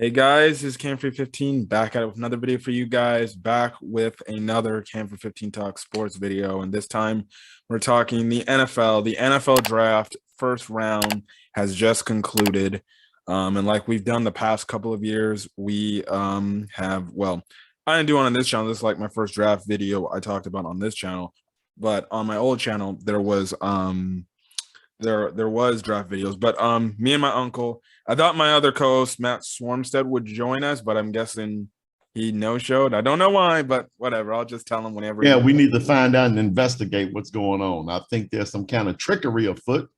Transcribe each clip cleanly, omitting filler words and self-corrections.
Hey guys, this is Cam for 15 back at it with another video for you guys, back with another Cam for 15 Talk Sports video. And this time we're talking the NFL. The NFL draft first round has just concluded. And like we've done the past couple of years, we I didn't do one on this channel. This is like my first draft video I talked about on this channel. But on my old channel, there was draft videos, but me and my uncle, I thought my other co-host Matt Swarmstead would join us, but I'm guessing he no-showed. I don't know why, but whatever. I'll just tell him whenever. Yeah, we need to find out and investigate what's going on. I think there's some kind of trickery afoot,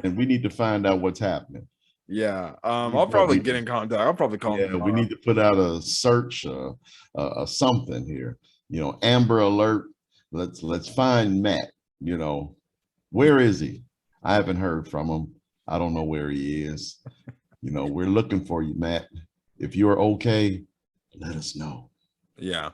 and we need to find out what's happening. Yeah, I'll probably get in contact. I'll probably call him. Yeah, we need to put out a search, something here. Amber Alert. Let's find Matt. Where is he? I haven't heard from him. I don't know where he is. We're looking for you, Matt. If you're okay, let us know. Yeah.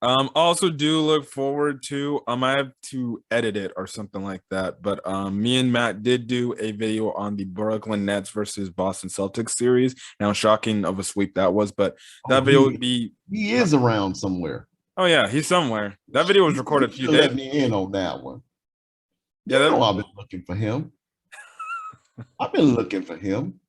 Also do look forward to I have to edit it or something like that. But me and Matt did do a video on the Brooklyn Nets versus Boston Celtics series. Now shocking of a sweep that was, but that video would be he is around somewhere. Oh yeah, he's somewhere. That video was recorded a few days. Let me in on that one. Yeah, I've been looking for him. I've been looking for him.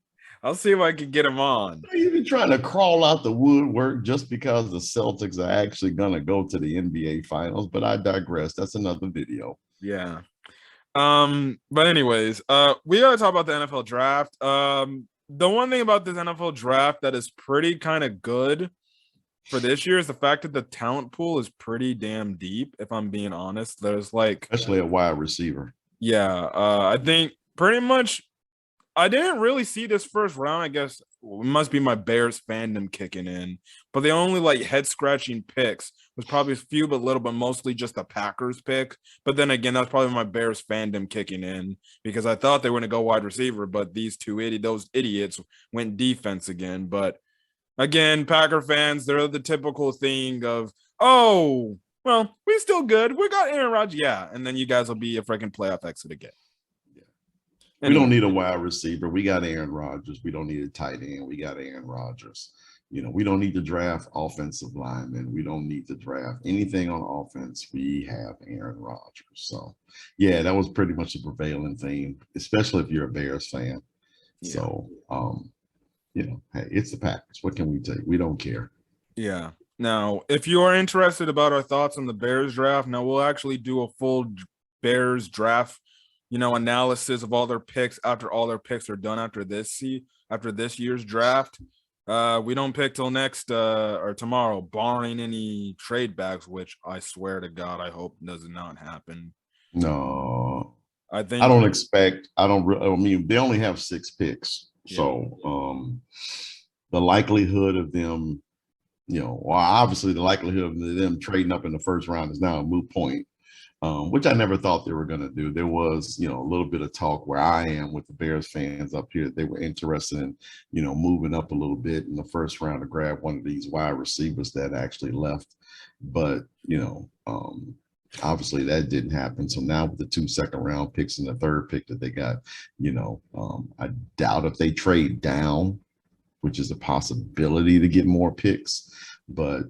I'll see if I can get him on. You've been trying to crawl out the woodwork just because the Celtics are actually going to go to the NBA Finals, but I digress. That's another video. Yeah. But anyways, we gotta talk about the NFL draft. The one thing about this NFL draft that is pretty kind of good for this year is the fact that the talent pool is pretty damn deep. If I'm being honest, there's especially a wide receiver. Yeah, I think pretty much. I didn't really see this first round. I guess it must be my Bears fandom kicking in. But the only head-scratching picks was probably few but little, but mostly just the Packers pick. But then again, that's probably my Bears fandom kicking in because I thought they were going to go wide receiver, but those idiots went defense again. But again, Packer fans, they're the typical thing of, oh, well, we're still good. We got Aaron Rodgers. Yeah, and then you guys will be a freaking playoff exit again. We don't need a wide receiver. We got Aaron Rodgers. We don't need a tight end. We got Aaron Rodgers. We don't need to draft offensive linemen. We don't need to draft anything on offense. We have Aaron Rodgers. So, yeah, that was pretty much the prevailing theme, especially if you're a Bears fan. Yeah. So, hey, it's the Packers. What can we take? We don't care. Yeah. Now, if you are interested about our thoughts on the Bears draft, now we'll actually do a full Bears draft analysis of all their picks after all their picks are done after this year's draft. We don't pick till next or tomorrow, barring any trade backs, which I swear to God, I hope does not happen. No, I mean, they only have 6 picks. Yeah. So the likelihood of them, obviously the likelihood of them trading up in the first round is now a moot point. Which I never thought they were going to do. There was, a little bit of talk where I am with the Bears fans up here. They were interested in, moving up a little bit in the first round to grab one of these wide receivers that actually left. But, obviously that didn't happen. So now with the 2 second-round picks and the 3rd pick that they got, I doubt if they trade down, which is a possibility to get more picks. But,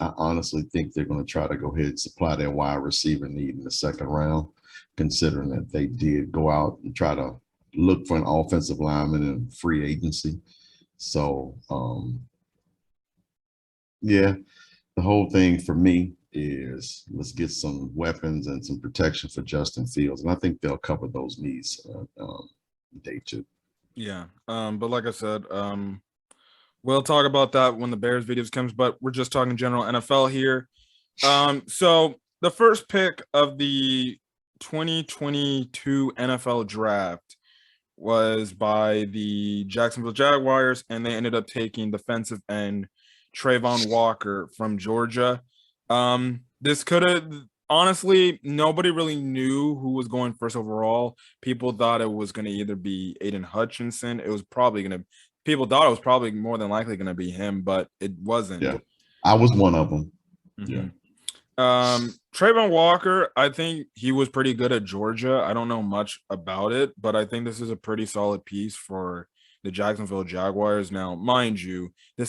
I honestly think they're going to try to go ahead and supply their wide receiver need in the 2nd round, considering that they did go out and try to look for an offensive lineman in free agency. So, yeah, the whole thing for me is let's get some weapons and some protection for Justin Fields. And I think they'll cover those needs day 2. Yeah. But like I said, we'll talk about that when the Bears videos comes, but we're just talking general NFL here. So the first pick of the 2022 NFL draft was by the Jacksonville Jaguars, and they ended up taking defensive end Trayvon Walker from Georgia. This could have honestly, nobody really knew who was going first overall. People thought it was going to either be Aiden Hutchinson. People thought it was probably more than likely going to be him, but it wasn't. Yeah, I was one of them. Mm-hmm. Yeah. Trayvon Walker, I think he was pretty good at Georgia. I don't know much about it, but I think this is a pretty solid piece for the Jacksonville Jaguars. Now, mind you, their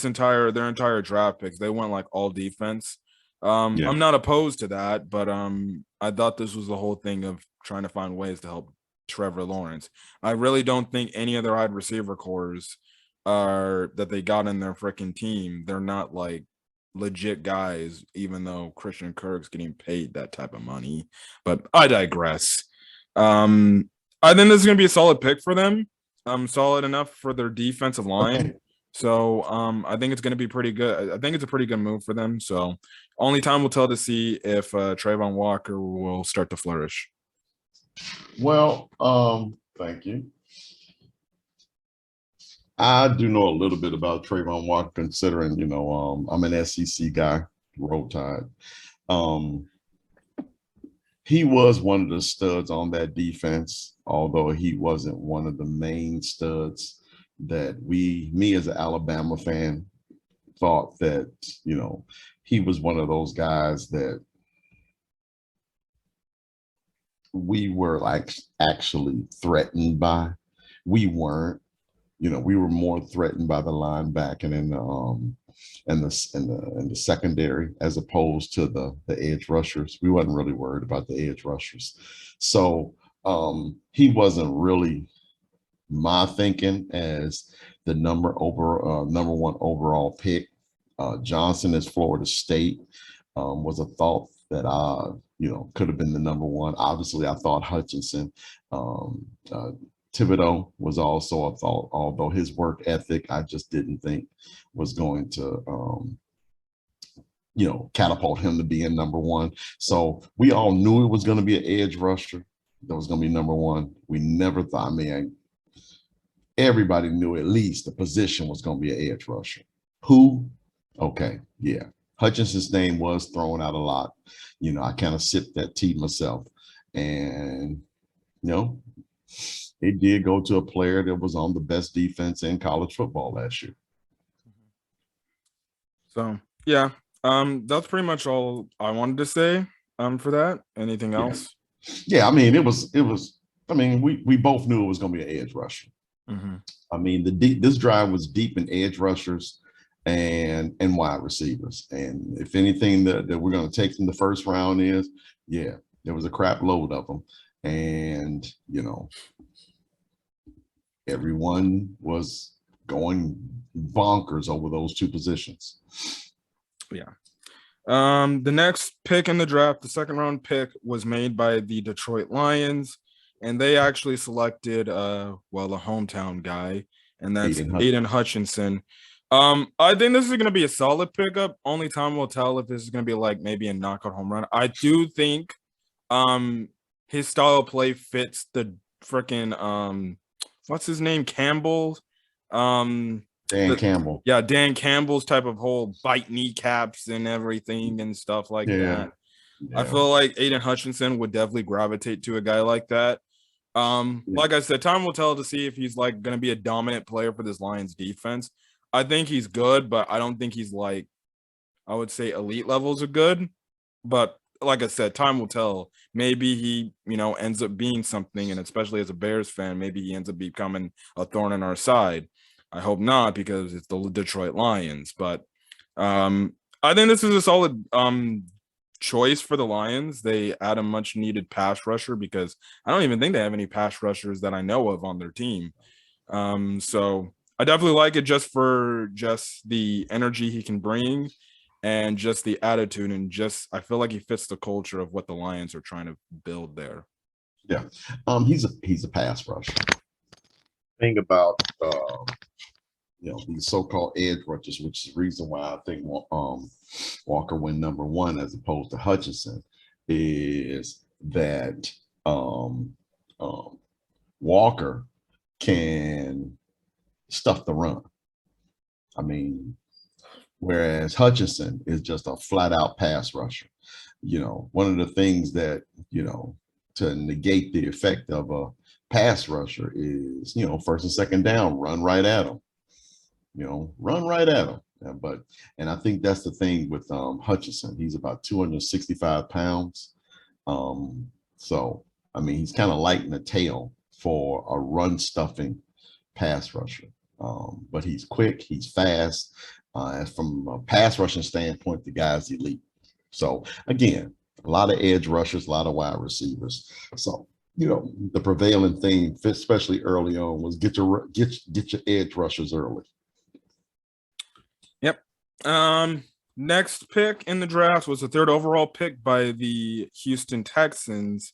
entire draft picks, they went like all defense. Yeah. I'm not opposed to that, but I thought this was the whole thing of trying to find ways to help Trevor Lawrence. I really don't think any of their wide receiver cores are that they got in their freaking team. They're not like legit guys, even though Christian Kirk's getting paid that type of money. But I digress. I think this is gonna be a solid pick for them. Solid enough for their defensive line. Okay. So I think it's gonna be pretty good. I think it's a pretty good move for them. So only time will tell to see if Trayvon Walker will start to flourish. Well, thank you. I do know a little bit about Trayvon Walker, considering, I'm an SEC guy, Roll Tide. He was one of the studs on that defense, although he wasn't one of the main studs that me as an Alabama fan, thought that, he was one of those guys that we were like actually threatened by. We weren't. We were more threatened by the linebacking and the secondary, as opposed to the edge rushers. We wasn't really worried about the edge rushers. So he wasn't really my thinking as the number one overall pick. Johnson as Florida State was a thought that could have been the number one. Obviously, I thought Hutchinson. Thibaut was also a thought, although his work ethic I just didn't think was going to, catapult him to being number one. So we all knew it was going to be an edge rusher that was going to be number one. We never thought, everybody knew at least the position was going to be an edge rusher. Who? Okay, yeah. Hutchinson's name was thrown out a lot. I kind of sipped that tea myself. And, it did go to a player that was on the best defense in college football last year. So, yeah, that's pretty much all I wanted to say for that. Anything else? Yeah, it was, we both knew it was going to be an edge rusher. Mm-hmm. This drive was deep in edge rushers and wide receivers. And if anything that we're going to take from the first round is, there was a crap load of them. And, everyone was going bonkers over those two positions. Yeah. The next pick in the draft, the second round pick, was made by the Detroit Lions, and they actually selected a hometown guy, and that's Aiden Hutchinson. I think this is going to be a solid pickup. Only time will tell if this is going to be like maybe a knockout home run. I do think his style of play fits the freaking what's his name? Campbell. Dan Campbell. Yeah, Dan Campbell's type of whole bite kneecaps and everything and stuff like that. Yeah. I feel like Aiden Hutchinson would definitely gravitate to a guy like that. Like I said, time will tell to see if he's like going to be a dominant player for this Lions defense. I think he's good, but I don't think he's like, I would say elite levels are good. But like I said, time will tell. Maybe he, ends up being something, and especially as a Bears fan, maybe he ends up becoming a thorn in our side. I hope not, because it's the Detroit Lions. But I think this is a solid choice for the Lions. They add a much needed pass rusher, because I don't even think they have any pass rushers that I know of on their team. So I definitely like it just for the energy he can bring and just the attitude, and I feel like he fits the culture of what the Lions are trying to build there. Yeah. He's a pass rusher. Thing about these so-called edge rushers, which is the reason why I think Walker went number one as opposed to Hutchinson, is that Walker can stuff the run. Whereas Hutchinson is just a flat-out pass rusher. One of the things that, to negate the effect of a pass rusher is, first and second down, run right at them. Run right at them. And I think that's the thing with Hutchinson. He's about 265 pounds. So, he's kind of light in the tail for a run-stuffing pass rusher. But he's quick, he's fast. And from a pass rushing standpoint, the guy's elite. So again, a lot of edge rushers, a lot of wide receivers. So the prevailing theme, especially early on, was get your edge rushers early. Yep. Next pick in the draft was the 3rd overall pick by the Houston Texans.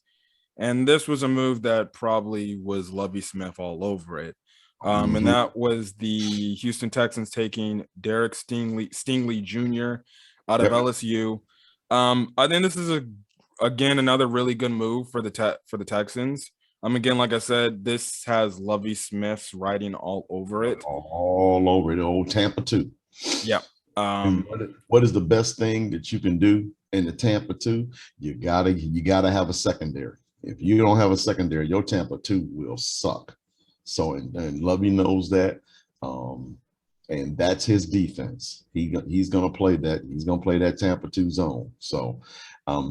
And this was a move that probably was Lovie Smith all over it. And that was the Houston Texans taking Derek Stingley Jr. out of LSU. I think this is again another really good move for the Texans. Again, like I said, this has Lovie Smith's writing all over it. All over it. Old Tampa 2. Yeah. What is the best thing that you can do in the Tampa 2? You gotta have a secondary. If you don't have a secondary, your Tampa 2 will suck. So and Lovie knows that, and that's his defense. He's gonna play that. He's gonna play that Tampa 2 zone. So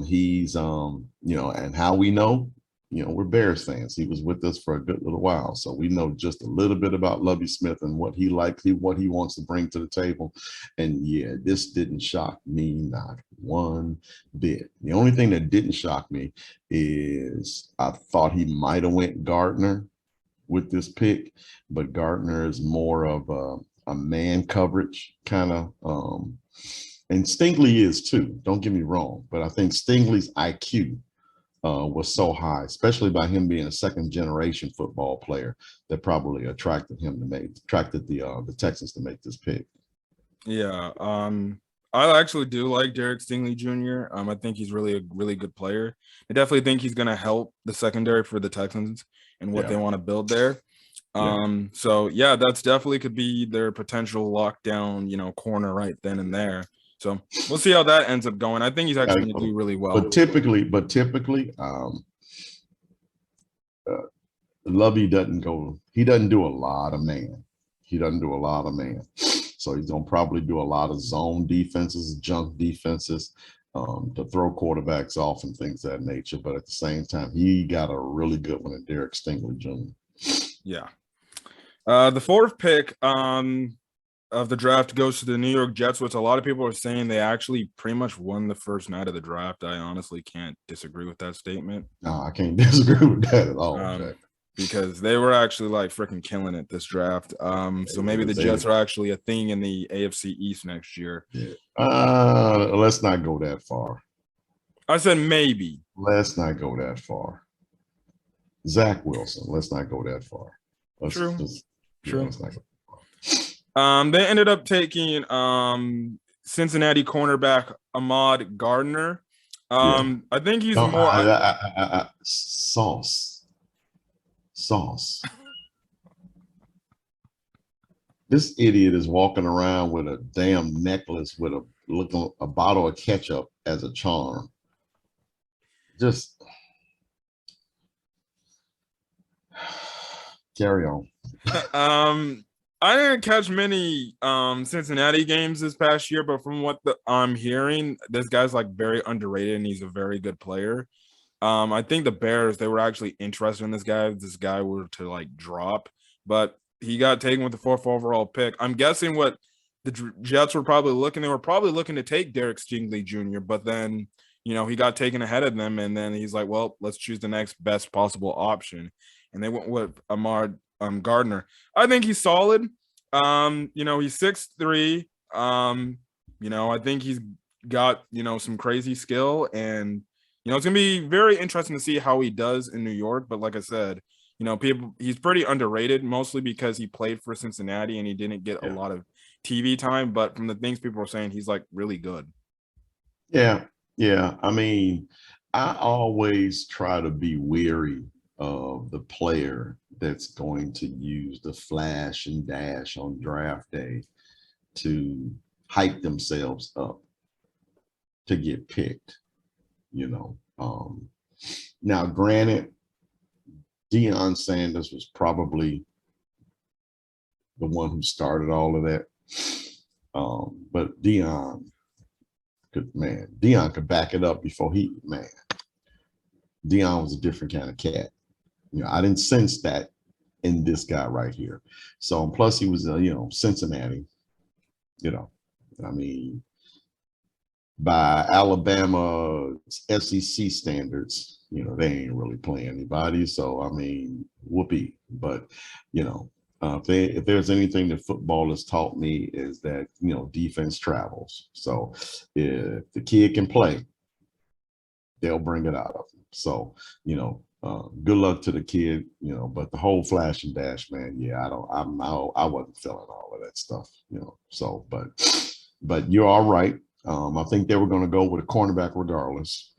he's and how we know, we're Bears fans. He was with us for a good little while, so we know just a little bit about Lovie Smith and what he likes, what he wants to bring to the table. And yeah, this didn't shock me not one bit. The only thing that didn't shock me is I thought he might have went Gardner with this pick, but Gardner is more of a man coverage kind of, and Stingley is too. Don't get me wrong, but I think Stingley's IQ was so high, especially by him being a second-generation football player, that probably attracted the Texans to make this pick. Yeah, I actually do like Derek Stingley Jr. I think he's really a really good player. I definitely think he's going to help the secondary for the Texans and what they want to build there. So yeah, that's definitely could be their potential lockdown, corner right then and there. So we'll see how that ends up going. I think he's actually going to do really well. But typically, Lovey doesn't do a lot of man. He doesn't do a lot of man. So he's going to probably do a lot of zone defenses, junk defenses, to throw quarterbacks off and things of that nature. But at the same time, he got a really good one in Derek Stingley Jr. Yeah. The 4th pick of the draft goes to the New York Jets, which a lot of people are saying they actually pretty much won the first night of the draft. I honestly can't disagree with that statement. No, I can't disagree with that at all. Because they were actually like freaking killing it this draft. So maybe the Jets are actually a thing in the AFC East next year. Yeah. Let's not go that far. I said maybe. Let's not go that far. Zach Wilson. Let's not go that far. True. Let's not go that far. They ended up taking Cincinnati cornerback Ahmad Gardner. I think he's Sauce. This idiot is walking around with a damn necklace with a bottle of ketchup as a charm. Just carry on. I didn't catch many Cincinnati games this past year, but from what I'm hearing, this guy's like very underrated and he's a very good player. I think the Bears, they were actually interested in this guy if this guy were to like drop, but he got taken with the 4th overall pick. I'm guessing what the Jets were probably looking to take Derek Stingley Jr., but then, he got taken ahead of them. And then he's like, well, let's choose the next best possible option. And they went with Ahmad Gardner. I think he's solid. He's 6'3". I think he's got, some crazy skill and, it's going to be very interesting to see how he does in New York. But like I said, he's pretty underrated, mostly because he played for Cincinnati and he didn't get a lot of TV time. But from the things people are saying, he's like really good. Yeah. I mean, I always try to be wary of the player that's going to use the flash and dash on draft day to hype themselves up to get picked. Now granted, Dion Sanders was probably the one who started all of that. But Dion could back it up before Dion was a different kind of cat. I didn't sense that in this guy right here. So, and plus he was, Cincinnati, I mean, by Alabama SEC standards, they ain't really playing anybody. So, I mean, whoopee. But, if there's anything that football has taught me is that, defense travels. So if the kid can play, they'll bring it out of him. So, good luck to the kid, but the whole flash and dash, man, yeah, I wasn't feeling all of that stuff, so, but you're all right. I think they were going to go with a cornerback regardless,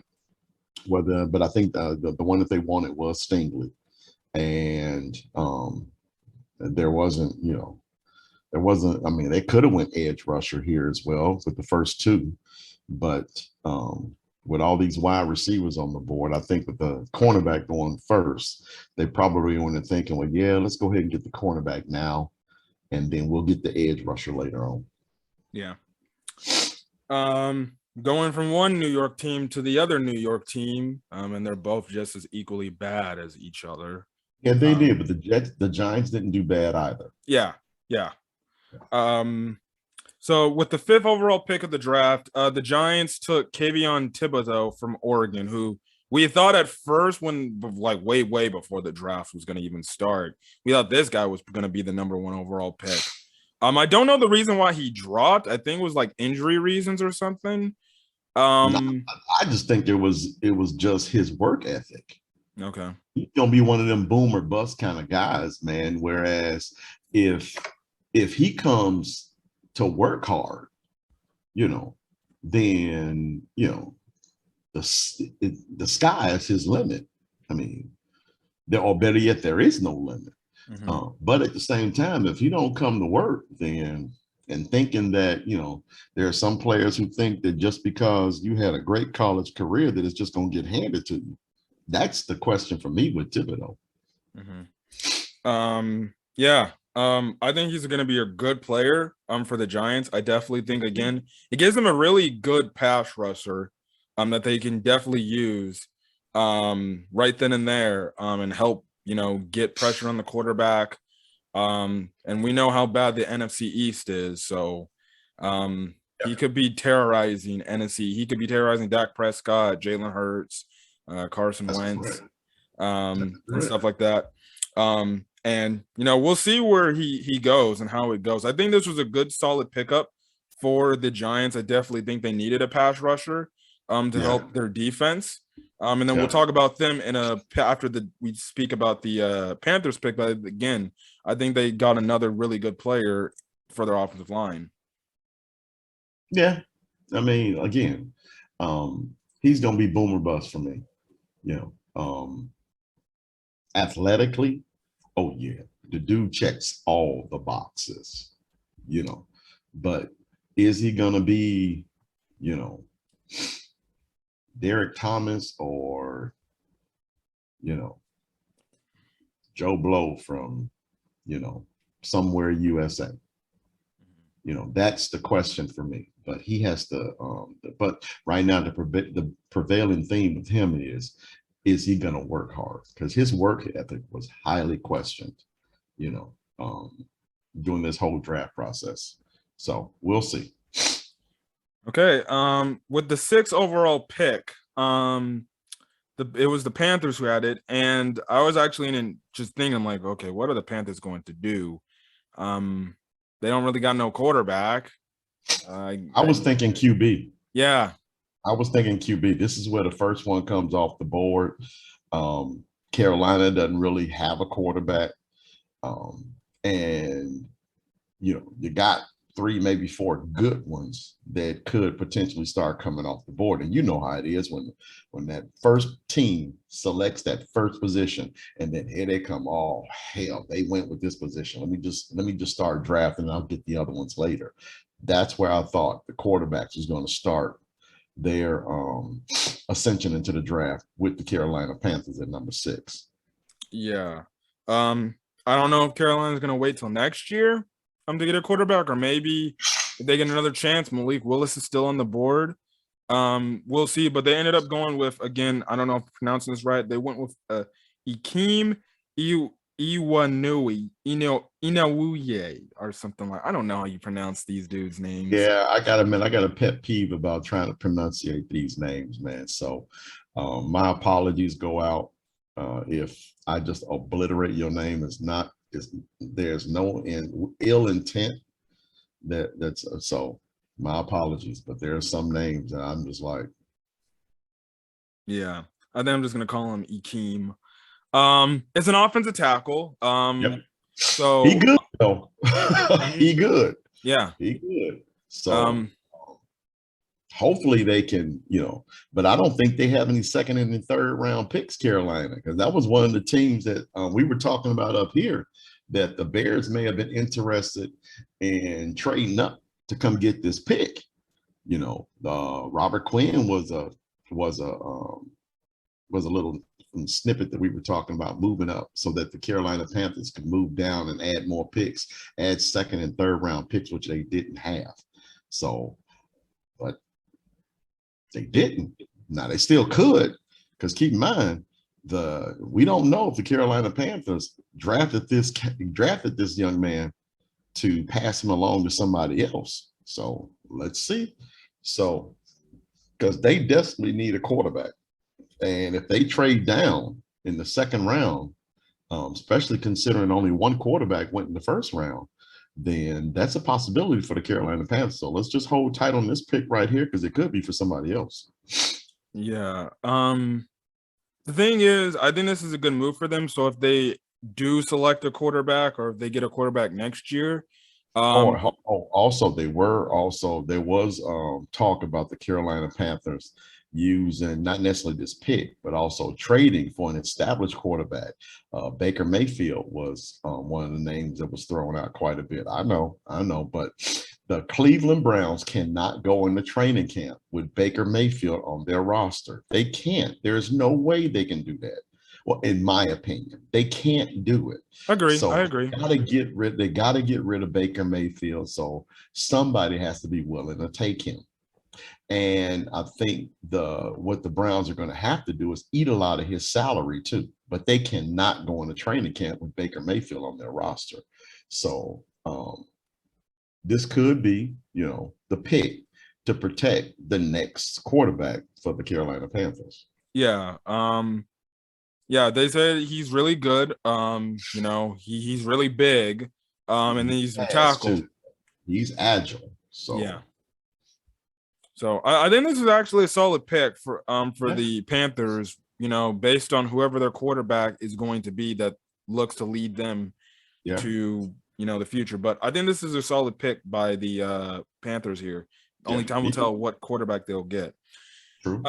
but I think the one that they wanted was Stingley, and there wasn't, I mean, they could have went edge rusher here as well with the first two, but with all these wide receivers on the board, I think with the cornerback going first, they probably went thinking, well, yeah, let's go ahead and get the cornerback now, and then we'll get the edge rusher later on. Yeah. Going from one New York team to the other New York team, and they're both just as equally bad as each other. Yeah, they did, but the Giants didn't do bad either. Yeah. So with the 5th overall pick of the draft, the Giants took Kavion Thibaut from Oregon, who we thought at first way before the draft was going to even start, we thought this guy was going to be the number 1 overall pick. I don't know the reason why he dropped. I think it was like injury reasons or something. I just think it was just his work ethic. Okay. He's gonna be one of them boom or bust kind of guys, man. Whereas if he comes to work hard, then the sky is his limit. I mean, or better yet, there is no limit. Mm-hmm. But at the same time, if you don't come to work, then and thinking that there are some players who think that just because you had a great college career that it's just going to get handed to you. That's the question for me with Thibaut. Mm-hmm. Yeah. I think he's going to be a good player for the Giants. I definitely think, again, it gives them a really good pass rusher that they can definitely use right then and there and help, get pressure on the quarterback. And we know how bad the NFC East is. So he could be terrorizing NFC. He could be terrorizing Dak Prescott, Jalen Hurts, Carson Wentz, and stuff like that. And we'll see where he goes and how it goes. I think this was a good, solid pickup for the Giants. I definitely think they needed a pass rusher to help their defense. And then we'll talk about them after we speak about the Panthers pick. But again, I think they got another really good player for their offensive line. Yeah, I mean, again, he's gonna be boom or bust for me. Athletically, oh yeah, the dude checks all the boxes. But is he gonna be, Derek Thomas or, Joe Blow from, somewhere USA? That's the question for me. But he has to. But right now, the prevailing theme with him is he going to work hard? Because his work ethic was highly questioned, during this whole draft process. So we'll see. Okay. With the 6th overall pick, it was the Panthers who had it, and I was actually just thinking like, okay, what are the Panthers going to do? They don't really got no quarterback. I was thinking QB. Yeah. I was thinking QB. This is where the first one comes off the board. Carolina doesn't really have a quarterback. And, you got 3, maybe 4 good ones that could potentially start coming off the board. And you know how it is when that first team selects that first position, and then here they come. Oh hell, they went with this position. Let me just start drafting, and I'll get the other ones later. That's where I thought the quarterbacks was going to start their ascension into the draft with the Carolina Panthers at number 6. Yeah. I don't know if Carolina's going to wait till next year to get a quarterback, or maybe if they get another chance, Malik Willis is still on the board. We'll see. But they ended up going with, again, I don't know if I'm pronouncing this right. They went with Ikem Inouye or something like. I don't know how you pronounce these dudes' names. Yeah, I got a pet peeve about trying to pronunciate these names, man. So my apologies go out if I just obliterate your name. There's no ill intent that's so my apologies, but there are some names that I'm just like, yeah, I think I'm just gonna call him Ikeem. It's an offensive tackle. yep. So He good though. He good. Yeah. He good. So hopefully they can, but I don't think they have any second and third round picks, Carolina, because that was one of the teams that we were talking about up here that the Bears may have been interested in trading up to come get this pick. Robert Quinn was a little snippet that we were talking about moving up so that the Carolina Panthers could move down and add more picks, add second and third round picks, which they didn't have. So, but they didn't. Now they still could, because keep in mind, we don't know if the Carolina Panthers drafted this young man to pass him along to somebody else. So let's see. So, because they desperately need a quarterback. And if they trade down in the second round, especially considering only one quarterback went in the first round, then that's a possibility for the Carolina Panthers. So let's just hold tight on this pick right here, because it could be for somebody else. Yeah. The thing is, I think this is a good move for them. So if they do select a quarterback, or if they get a quarterback next year, also there was talk about the Carolina Panthers using not necessarily this pick, but also trading for an established quarterback. Baker Mayfield was one of the names that was thrown out quite a bit. I know, but the Cleveland Browns cannot go into training camp with Baker Mayfield on their roster. They can't. There's no way they can do that. Well, in my opinion, they can't do it. Agree. So I agree. They got to get rid of Baker Mayfield. So somebody has to be willing to take him. And I think what the Browns are going to have to do is eat a lot of his salary too. But they cannot go into training camp with Baker Mayfield on their roster. So this could be, the pick to protect the next quarterback for the Carolina Panthers. Yeah. Yeah, they said he's really good. He's really big. And then he's a tackle. He's agile. So yeah. So I think this is actually a solid pick for the Panthers, based on whoever their quarterback is going to be that looks to lead them to, the future. But I think this is a solid pick by the Panthers here. Only time will tell what quarterback they'll get. True.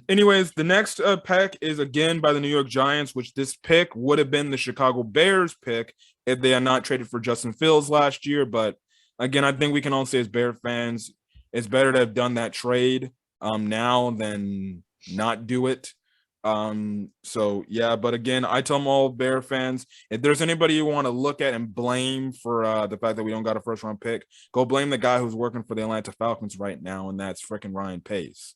Anyways, the next pick is again by the New York Giants, which this pick would have been the Chicago Bears pick if they had not traded for Justin Fields last year. But again, I think we can all say as Bear fans, it's better to have done that trade now than not do it. So yeah, but again, I tell them all Bear fans, if there's anybody you want to look at and blame for the fact that we don't got a first round pick, go blame the guy who's working for the Atlanta Falcons right now, and that's freaking Ryan Pace.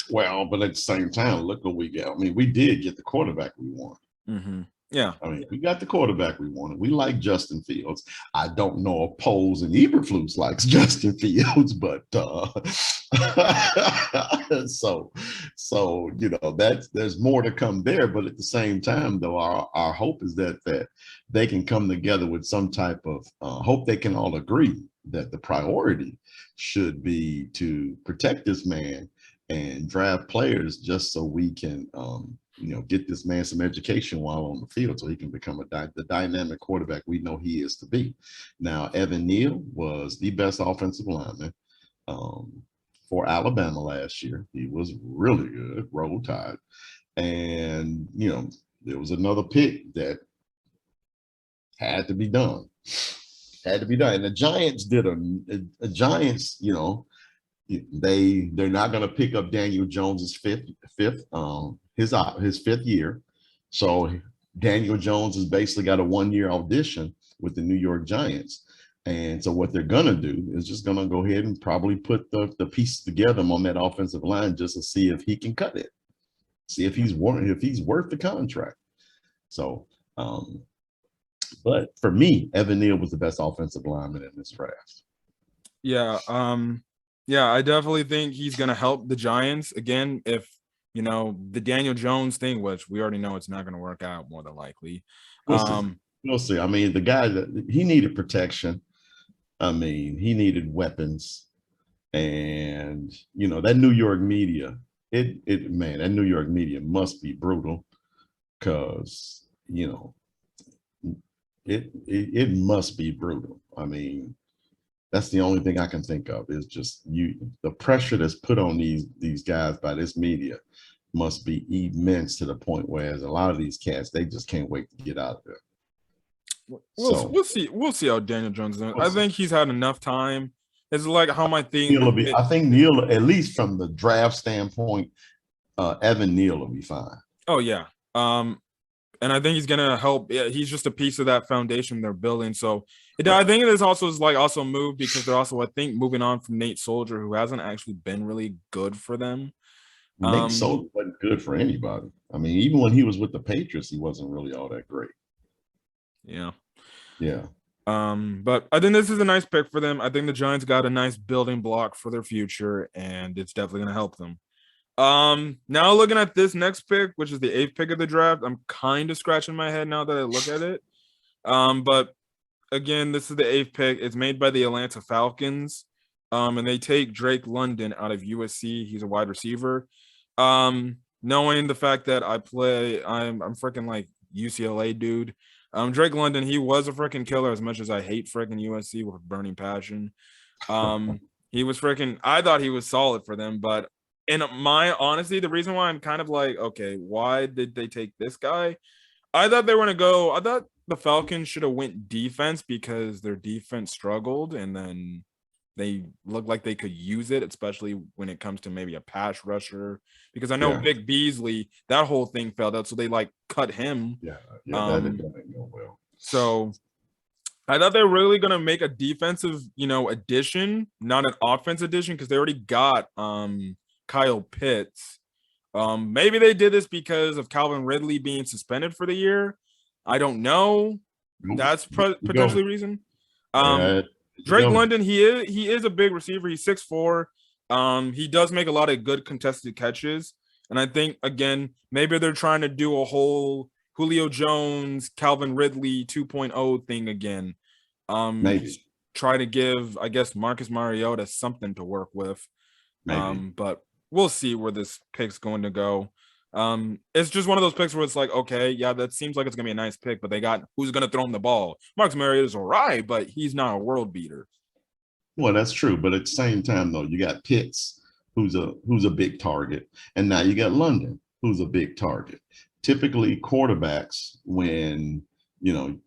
Well, but at the same time, look what we got. I mean, we did get the quarterback we want. Mm-hmm. Yeah. I mean, we got the quarterback we wanted. We like Justin Fields. I don't know if Poles and Eberflus likes Justin Fields, but so there's more to come there. But at the same time, though, our hope is that they can come together with some type of hope. They can all agree that the priority should be to protect this man and draft players just so we can get this man some education while on the field so he can become the dynamic quarterback we know he is to be. Now, Evan Neal was the best offensive lineman for Alabama last year. He was really good, Roll Tide. And, there was another pick that had to be done. And the Giants did a Giants, they're not going to pick up Daniel Jones's his fifth year. So Daniel Jones has basically got a 1-year audition with the New York Giants. And so what they're going to do is just going to go ahead and probably put the pieces together on that offensive line just to see if he can cut it, see if he's worth the contract. So But for me, Evan Neal was the best offensive lineman in this draft. Yeah. Yeah, I definitely think he's going to help the Giants again. If, the Daniel Jones thing, which we already know it's not going to work out more than likely. We'll see. We'll see. I mean, the guy that he needed protection. I mean, he needed weapons. And, that New York media, that New York media must be brutal because, it must be brutal. I mean, that's the only thing I can think of is just the pressure that's put on these guys by this media must be immense to the point where a lot of these cats, they just can't wait to get out of there. We'll see how Daniel Jones is doing. I think he's had enough time. It's like how my thing. I think Neal, at least from the draft standpoint, Evan Neal will be fine. Oh yeah. And I think he's gonna help. Yeah, he's just a piece of that foundation they're building. So I think this also is also moved because they're also, I think, moving on from Nate Soldier, who hasn't actually been really good for them. Nate Soldier wasn't good for anybody. I mean, even when he was with the Patriots, he wasn't really all that great. Yeah. Yeah. But I think this is a nice pick for them. I think the Giants got a nice building block for their future, and it's definitely gonna help them. Now looking at this next pick, which is the 8th pick of the draft, I'm kind of scratching my head now that I look at it. But again, this is the 8th pick. It's made by the Atlanta Falcons. And they take Drake London out of USC. He's a wide receiver. Knowing the fact that I'm freaking like UCLA dude. Drake London, he was a freaking killer as much as I hate freaking USC with burning passion. He was I thought he was solid for them, but in my honesty, the reason why I'm kind of like, okay, why did they take this guy? I thought the Falcons should have went defense because their defense struggled, and then they looked like they could use it, especially when it comes to maybe a pass rusher. Because I know Vic Beasley, that whole thing fell out, so they cut him. Yeah, that didn't go well. So I thought they were really gonna make a defensive, addition, not an offense addition, because they already got Kyle Pitts. Maybe they did this because of Calvin Ridley being suspended for the year. I don't know. That's potentially reason. Drake London, he is a big receiver. He's 6'4". He does make a lot of good contested catches. And I think, again, maybe they're trying to do a whole Julio Jones, Calvin Ridley 2.0 thing again. Maybe. Try to give, I guess, Marcus Mariota something to work with. Maybe. But we'll see where this pick's going to go. It's just one of those picks where it's like, okay, yeah, that seems like it's gonna be a nice pick, but they got who's gonna throw him the ball. Marcus Mariota's all right, but he's not a world beater. Well, that's true, but at the same time, though, you got Pitts, who's a big target, and now you got London, who's a big target. Typically, quarterbacks, when the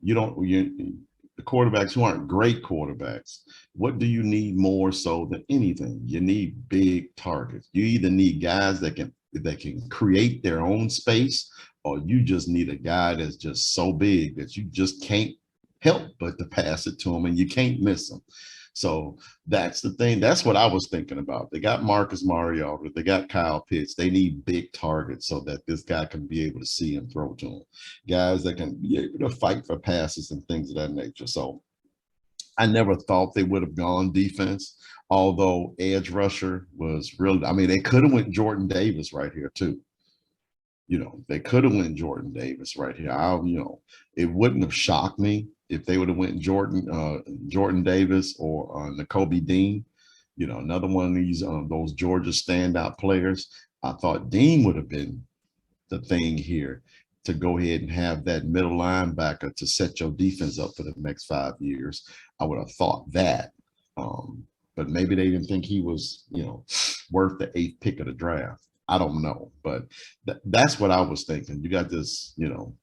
quarterbacks who aren't great quarterbacks, what do you need more so than anything? You need big targets. You either need guys that can create their own space, or you just need a guy that's just so big that you just can't help but to pass it to him and you can't miss him. So that's the thing. That's what I was thinking about. They got Marcus Mariota. They got Kyle Pitts. They need big targets so that this guy can be able to see and throw to him. Guys that can be able to fight for passes and things of that nature. So I never thought they would have gone defense, although edge rusher was real. I mean, they could have went Jordan Davis right here too. They could have went Jordan Davis right here. It wouldn't have shocked me if they would have went Jordan Davis or Nakobe Dean, another one of these those Georgia standout players. I thought Dean would have been the thing here to go ahead and have that middle linebacker to set your defense up for the next 5 years. I would have thought that, but maybe they didn't think he was, worth the 8th pick of the draft. I don't know, but that's what I was thinking. You got this,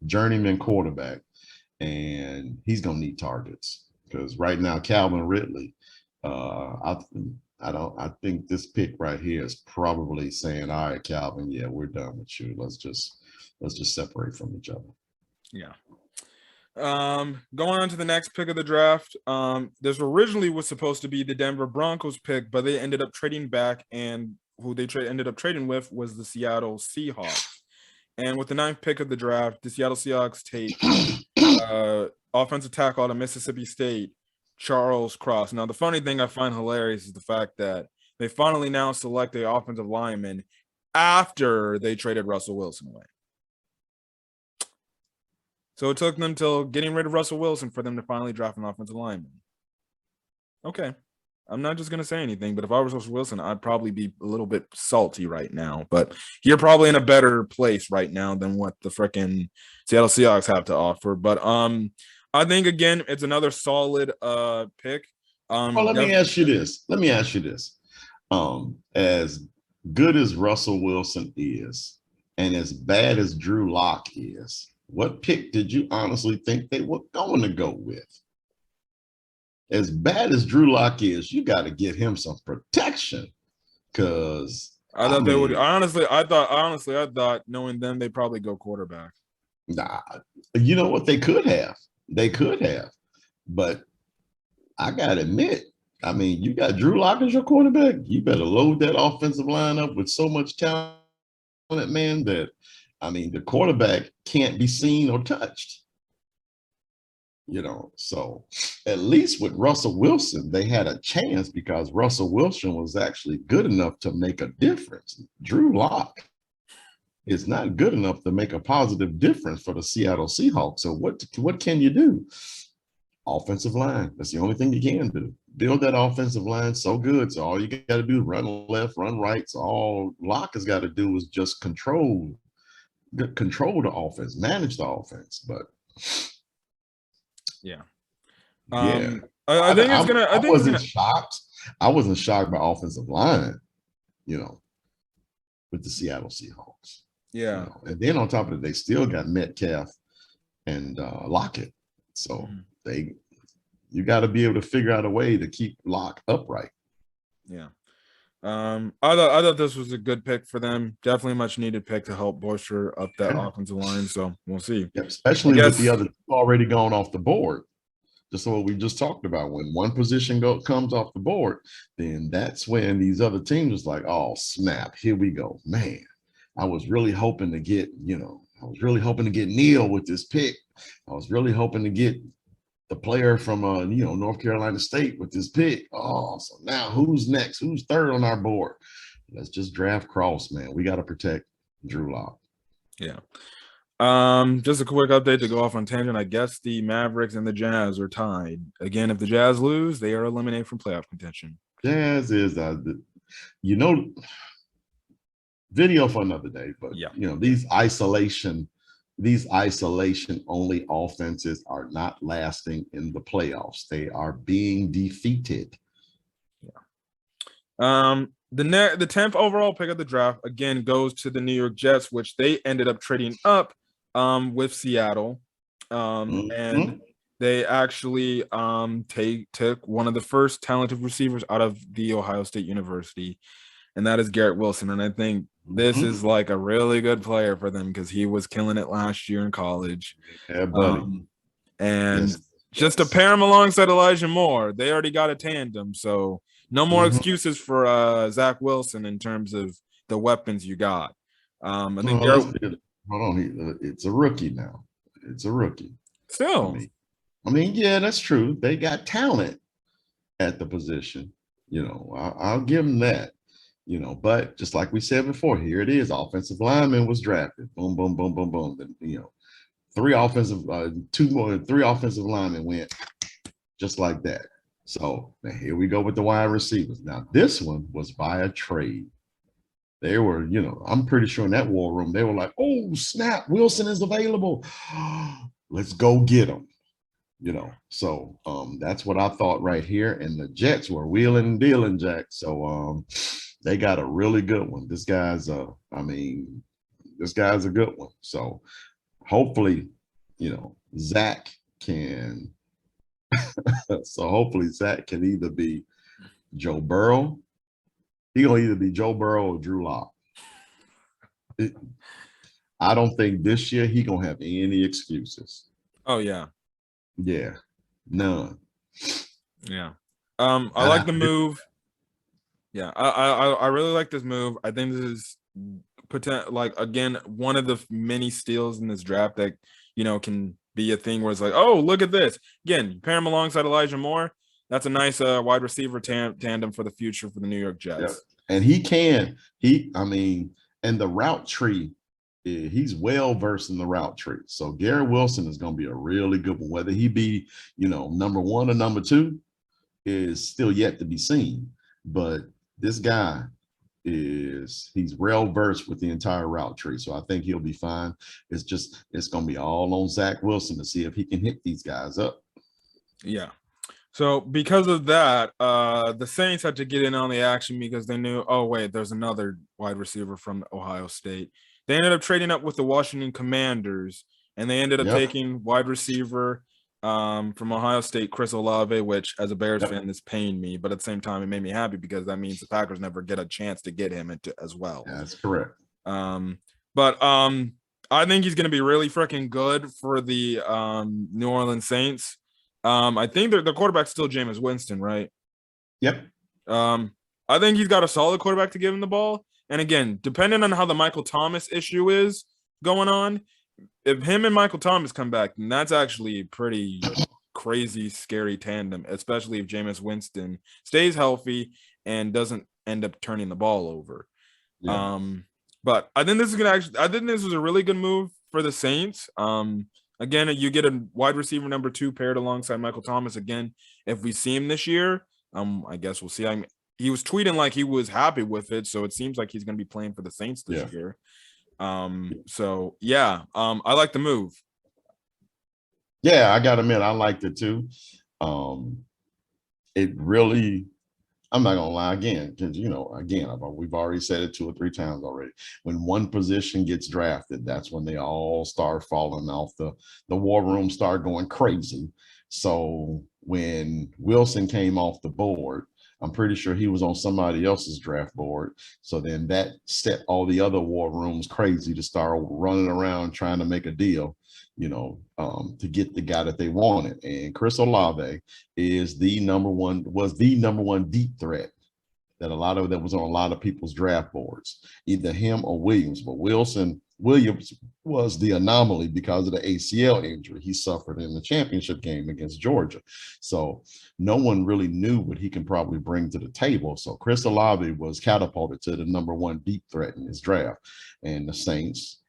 journeyman quarterback, and he's gonna need targets because right now Calvin Ridley, I think this pick right here is probably saying, all right, Calvin, yeah, we're done with you. Let's just separate from each other. Yeah. Going on to the next pick of the draft. This originally was supposed to be the Denver Broncos pick, but they ended up trading back, and who they ended up trading with was the Seattle Seahawks. And with the 9th pick of the draft, the Seattle Seahawks take offensive tackle out of Mississippi State, Charles Cross. Now, the funny thing I find hilarious is the fact that they finally now select the offensive lineman after they traded Russell Wilson away. So it took them till getting rid of Russell Wilson for them to finally draft an offensive lineman. Okay. I'm not just going to say anything, but if I was Russell Wilson, I'd probably be a little bit salty right now. But you're probably in a better place right now than what the freaking Seattle Seahawks have to offer. But I think, again, it's another solid pick. Well, let me ask you this. As good as Russell Wilson is, and as bad as Drew Lock is, what pick did you honestly think they were going to go with? As bad as Drew Lock is, you got to get him some protection, because I thought they would. I thought knowing them, they'd probably go quarterback. Nah, you know what? They could have, but I gotta admit, I mean, you got Drew Lock as your quarterback. You better load that offensive line up with so much talent, man, that I mean, the quarterback can't be seen or touched. So at least with Russell Wilson, they had a chance because Russell Wilson was actually good enough to make a difference. Drew Lock is not good enough to make a positive difference for the Seattle Seahawks. So what can you do? Offensive line. That's the only thing you can do. Build that offensive line so good. So all you got to do is run left, run right. So all Lock has got to do is just control the offense, manage the offense. But yeah. I think it's gonna. I wasn't shocked. I wasn't shocked by offensive line, with the Seattle Seahawks. Yeah. And then on top of it, they still got Metcalf and Lockett. So you got to be able to figure out a way to keep Lock upright. Yeah. I thought this was a good pick for them. Definitely a much needed pick to help bolster up that offensive line. So we'll see. Yeah, especially with the other already gone off the board. Just what we just talked about. When one position comes off the board, then that's when these other teams was like, oh snap, here we go. Man, I was really hoping to get, Neal with this pick. I was really hoping to get the player from North Carolina State with this pick. Oh, so now who's next? Who's third on our board? Let's just draft Cross, man. We got to protect Drew Lock. Yeah. Just a quick update to go off on tangent. I guess the Mavericks and the Jazz are tied. Again, if the Jazz lose, they are eliminated from playoff contention. Jazz is video for another day, but these isolation only offenses are not lasting in the playoffs. They are being defeated. Yeah. The 10th overall pick of the draft again goes to the New York Jets, which they ended up trading up with Seattle. And they actually took one of the first talented receivers out of the Ohio State University, and that is Garrett Wilson. And I think this is like a really good player for them because he was killing it last year in college. Yeah, buddy. Just to pair him alongside Elijah Moore, they already got a tandem. So no more excuses for Zach Wilson in terms of the weapons you got. I think hold on, it's a rookie now. It's a rookie. Still. I mean, yeah, that's true. They got talent at the position. I'll give them that. But just like we said before, here it is. Offensive lineman was drafted. Boom, boom, boom, boom, boom. Then, three offensive linemen went just like that. So now here we go with the wide receivers. Now this one was by a trade. They were, I'm pretty sure in that war room, they were like, oh, snap, Wilson is available. Let's go get him. So that's what I thought right here. And the Jets were wheeling and dealing, Jack. So they got a really good one. This guy's a good one. So hopefully, Zach can. So hopefully Zach can either be Joe Burrow. He gonna either be Joe Burrow or Drew Lock. I don't think this year he gonna have any excuses. Oh yeah. Yeah. None. Yeah. I like the move. Yeah, I really like this move. I think this is like again, one of the many steals in this draft that can be a thing where it's like, oh, look at this. Again, you pair him alongside Elijah Moore. That's a nice wide receiver tandem for the future for the New York Jets. Yep. And and the route tree, he's well versed in the route tree. So Garrett Wilson is going to be a really good one. Whether he be, number 1 or number 2 is still yet to be seen. But this guy he's well versed with the entire route tree. So I think he'll be fine. It's going to be all on Zach Wilson to see if he can hit these guys up. Yeah. So because of that, the Saints had to get in on the action because they knew, oh, wait, there's another wide receiver from Ohio State. They ended up trading up with the Washington Commanders, and they ended up taking wide receiver from Ohio State, Chris Olave, which as a Bears fan, this pained me. But at the same time, it made me happy because that means the Packers never get a chance to get him as well. Yeah, that's correct. But I think he's going to be really freaking good for the New Orleans Saints. I think the quarterback's still Jameis Winston, right? Yep. I think he's got a solid quarterback to give him the ball. And again, depending on how the Michael Thomas issue is going on, if him and Michael Thomas come back, then that's actually a pretty crazy, scary tandem, especially if Jameis Winston stays healthy and doesn't end up turning the ball over. Yeah. But I think this is a really good move for the Saints. Again, you get a wide receiver number 2 paired alongside Michael Thomas. Again, if we see him this year, I guess we'll see. He was tweeting like he was happy with it, so it seems like he's going to be playing for the Saints this year. So yeah, I like the move. Yeah, I gotta admit, I liked it too. It really, I'm not gonna lie again, because we've already said it 2 or 3 times already. When one position gets drafted, that's when they all start falling off. The war room start going crazy. So when Wilson came off the board, I'm pretty sure he was on somebody else's draft board. So then that set all the other war rooms crazy to start running around trying to make a deal, to get the guy that they wanted. And Chris Olave was the number one deep threat that was on a lot of people's draft boards, either him or Williams. But Williams was the anomaly because of the ACL injury he suffered in the championship game against Georgia. So no one really knew what he can probably bring to the table. So Chris Olave was catapulted to the number 1 deep threat in his draft. And the Saints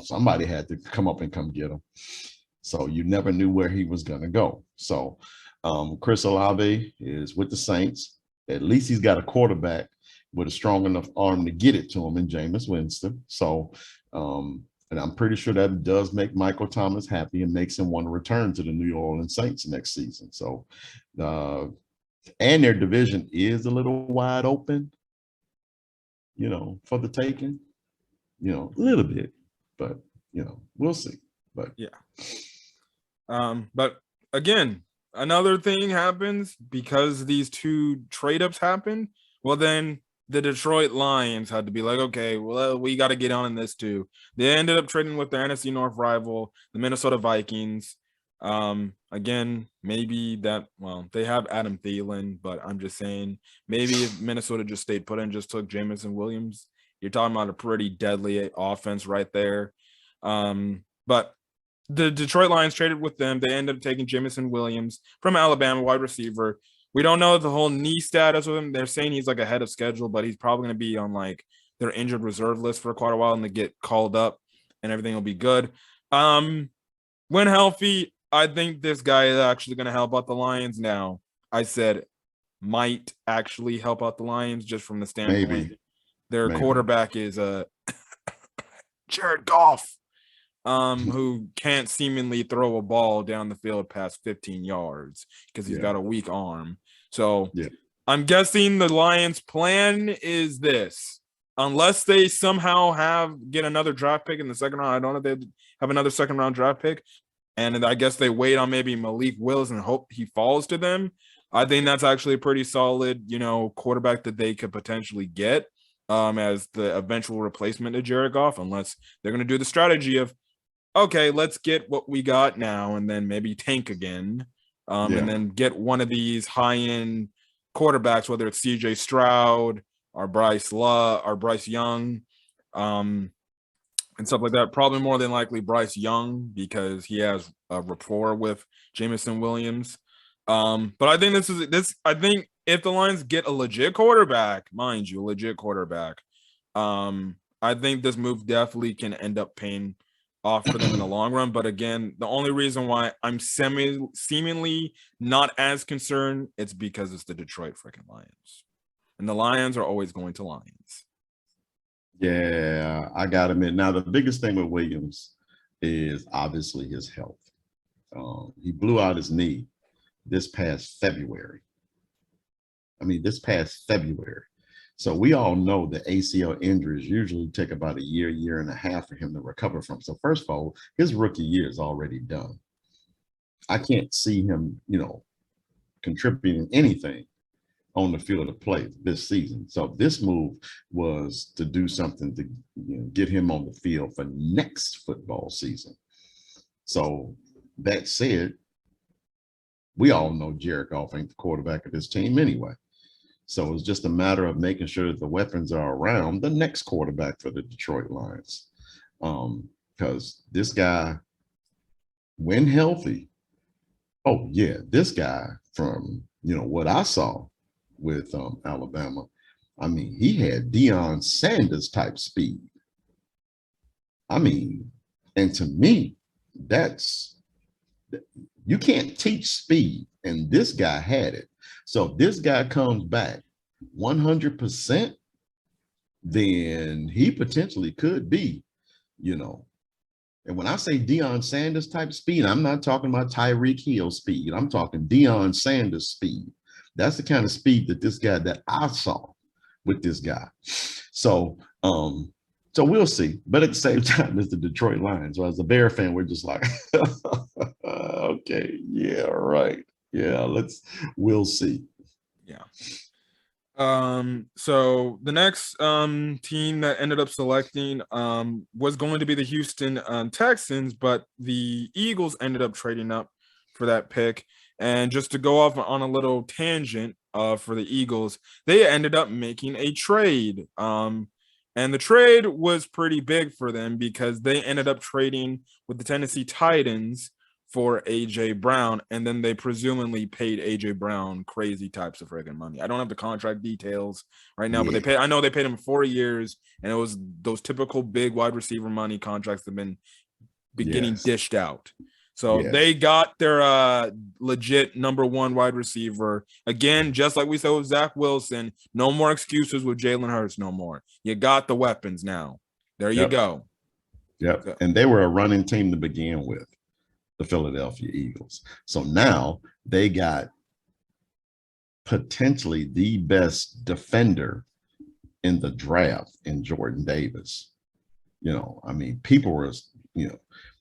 somebody had to come up and come get him. So you never knew where he was going to go. So Chris Olave is with the Saints. At least he's got a quarterback with a strong enough arm to get it to him in Jameis Winston. So, and I'm pretty sure that does make Michael Thomas happy and makes him want to return to the New Orleans Saints next season. So, and their division is a little wide open, for the taking, a little bit, but, we'll see. But yeah. But again, another thing happens because these 2 trade-ups happened. Well, then the Detroit Lions had to be like, okay, well, we got to get on in this too. They ended up trading with their NFC North rival, the Minnesota Vikings. Again, maybe they have Adam Thielen, but I'm just saying maybe if Minnesota just stayed put and just took Jameson Williams, you're talking about a pretty deadly offense right there. But the Detroit Lions traded with them. They ended up taking Jameson Williams from Alabama, wide receiver. We don't know the whole knee status with him. They're saying he's like ahead of schedule, but he's probably going to be on like their injured reserve list for quite a while and they get called up and everything will be good. When healthy, I think this guy is actually going to help out the Lions now. I said might actually help out the Lions just from the standpoint. Their quarterback is Jared Goff, who can't seemingly throw a ball down the field past 15 yards because he's got a weak arm. So I'm guessing the Lions' plan is this. Unless they somehow get another draft pick in the second round. I don't know if they have another second-round draft pick. And I guess they wait on maybe Malik Willis and hope he falls to them. I think that's actually a pretty solid, quarterback that they could potentially get as the eventual replacement to Jared Goff, unless they're going to do the strategy of, okay, let's get what we got now and then maybe tank again and then get one of these high-end quarterbacks, whether it's CJ Stroud or Bryce Young, and stuff like that. Probably more than likely Bryce Young because he has a rapport with Jameson Williams. But I think I think if the Lions get a legit quarterback, mind you, a legit quarterback, I think this move definitely can end up paying off for them in the long run. But again, the only reason why I'm seemingly not as concerned, it's because it's the Detroit freaking Lions. And the Lions are always going to Lions. Yeah, I got to admit. Now, the biggest thing with Williams is obviously his health. He blew out his knee this past February. This past February. So we all know that ACL injuries usually take about a year and a half for him to recover from. So first of all, his rookie year is already done. I can't see him, contributing anything on the field of play this season. So this move was to do something to get him on the field for next football season. So that said, we all know Jared Goff ain't the quarterback of this team anyway. So it's just a matter of making sure that the weapons are around the next quarterback for the Detroit Lions. Because this guy, when healthy, this guy from, what I saw with Alabama, he had Dion Sanders type speed. And to me, you can't teach speed, and this guy had it. So if this guy comes back 100%, then he potentially could be, and when I say Dion Sanders type speed, I'm not talking about Tyreek Hill speed. I'm talking Dion Sanders speed. That's the kind of speed that I saw with this guy. So we'll see. But at the same time, it's the Detroit Lions. So as a Bear fan, we're just like, okay, yeah, right. Yeah, we'll see. Yeah. So the next team that ended up selecting was going to be the Houston Texans, but the Eagles ended up trading up for that pick. And just to go off on a little tangent for the Eagles, they ended up making a trade. And the trade was pretty big for them because they ended up trading with the Tennessee Titans for AJ Brown, and then they presumably paid AJ Brown crazy types of friggin' money. I don't have the contract details right now, but I know they paid him 4 years, and it was those typical big wide receiver money contracts that have been getting dished out. So they got their legit number one wide receiver. Again, just like we said with Zach Wilson, no more excuses with Jalen Hurts no more. You got the weapons now. There you go. Yep. So. And they were a running team to begin with, the Philadelphia Eagles. So now they got potentially the best defender in the draft in Jordan Davis. People were,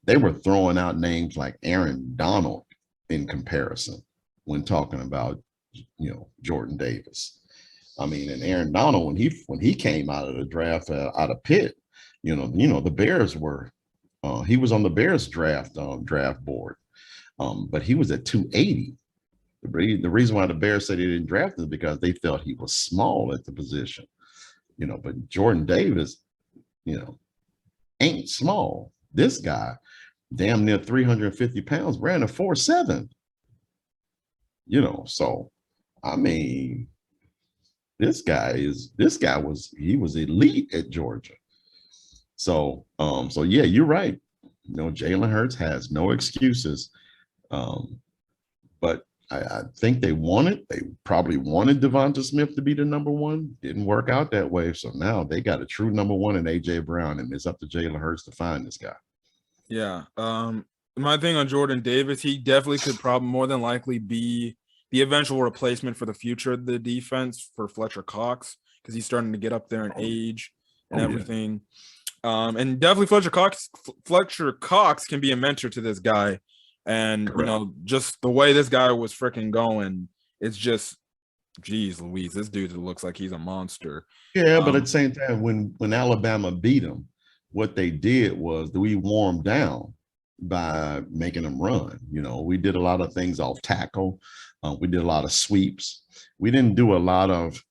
they were throwing out names like Aaron Donald in comparison when talking about, Jordan Davis. And Aaron Donald, when he came out of the draft out of Pitt, the Bears were, he was on the Bears draft board, but he was at 280. The reason why the Bears said they didn't draft him is because they felt he was small at the position, but Jordan Davis, ain't small. This guy, damn near 350 pounds, ran a 4.7. So this guy was elite at Georgia. So yeah, you're right. Jalen Hurts has no excuses. But I think they probably wanted Devonta Smith to be the number one. Didn't work out that way. So now they got a true number one in AJ Brown, and it's up to Jalen Hurts to find this guy. Yeah. My thing on Jordan Davis, he definitely could probably more than likely be the eventual replacement for the future of the defense for Fletcher Cox, because he's starting to get up there in age and everything. Yeah. And definitely Fletcher Cox can be a mentor to this guy. And, just the way this guy was freaking going, it's just, geez Louise, this dude looks like he's a monster. Yeah, but at the same time, when Alabama beat him, what they did was we wore him down by making him run. We did a lot of things off tackle. We did a lot of sweeps. We didn't do a lot of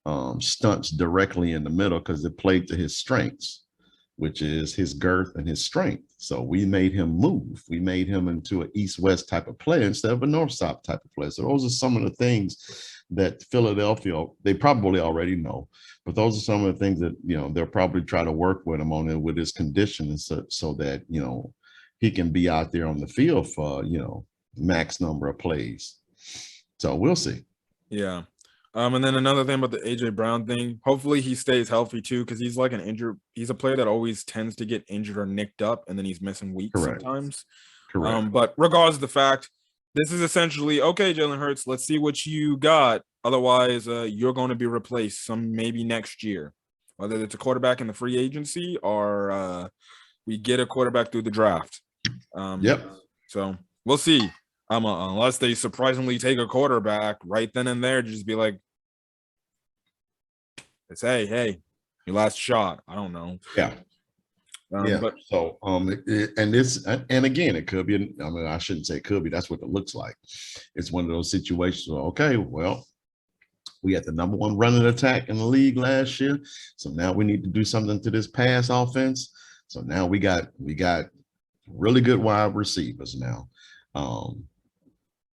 stunts directly in the middle because it played to his strengths. which is his girth and his strength. So we made him move. We made him into an east-west type of player instead of a north-south type of player. So those are some of the things that Philadelphia, they probably already know, but those are some of the things that, they'll probably try to work with him on it with his conditioning so that, he can be out there on the field for, max number of plays. So we'll see. Yeah. And then another thing about the AJ Brown thing, hopefully he stays healthy too, because he's like he's a player that always tends to get injured or nicked up, and then he's missing weeks sometimes. Correct. But regardless of the fact, this is essentially, okay, Jalen Hurts, let's see what you got. Otherwise, you're going to be replaced maybe next year, whether it's a quarterback in the free agency or we get a quarterback through the draft. So we'll see. Unless they surprisingly take a quarterback right then and there, just be like, it's hey, your last shot. I don't know. Yeah. But so and again, it could be. I shouldn't say it could be. That's what it looks like. It's one of those situations. Okay, well, we had the number 1 running attack in the league last year, so now we need to do something to this pass offense. So now we got really good wide receivers now.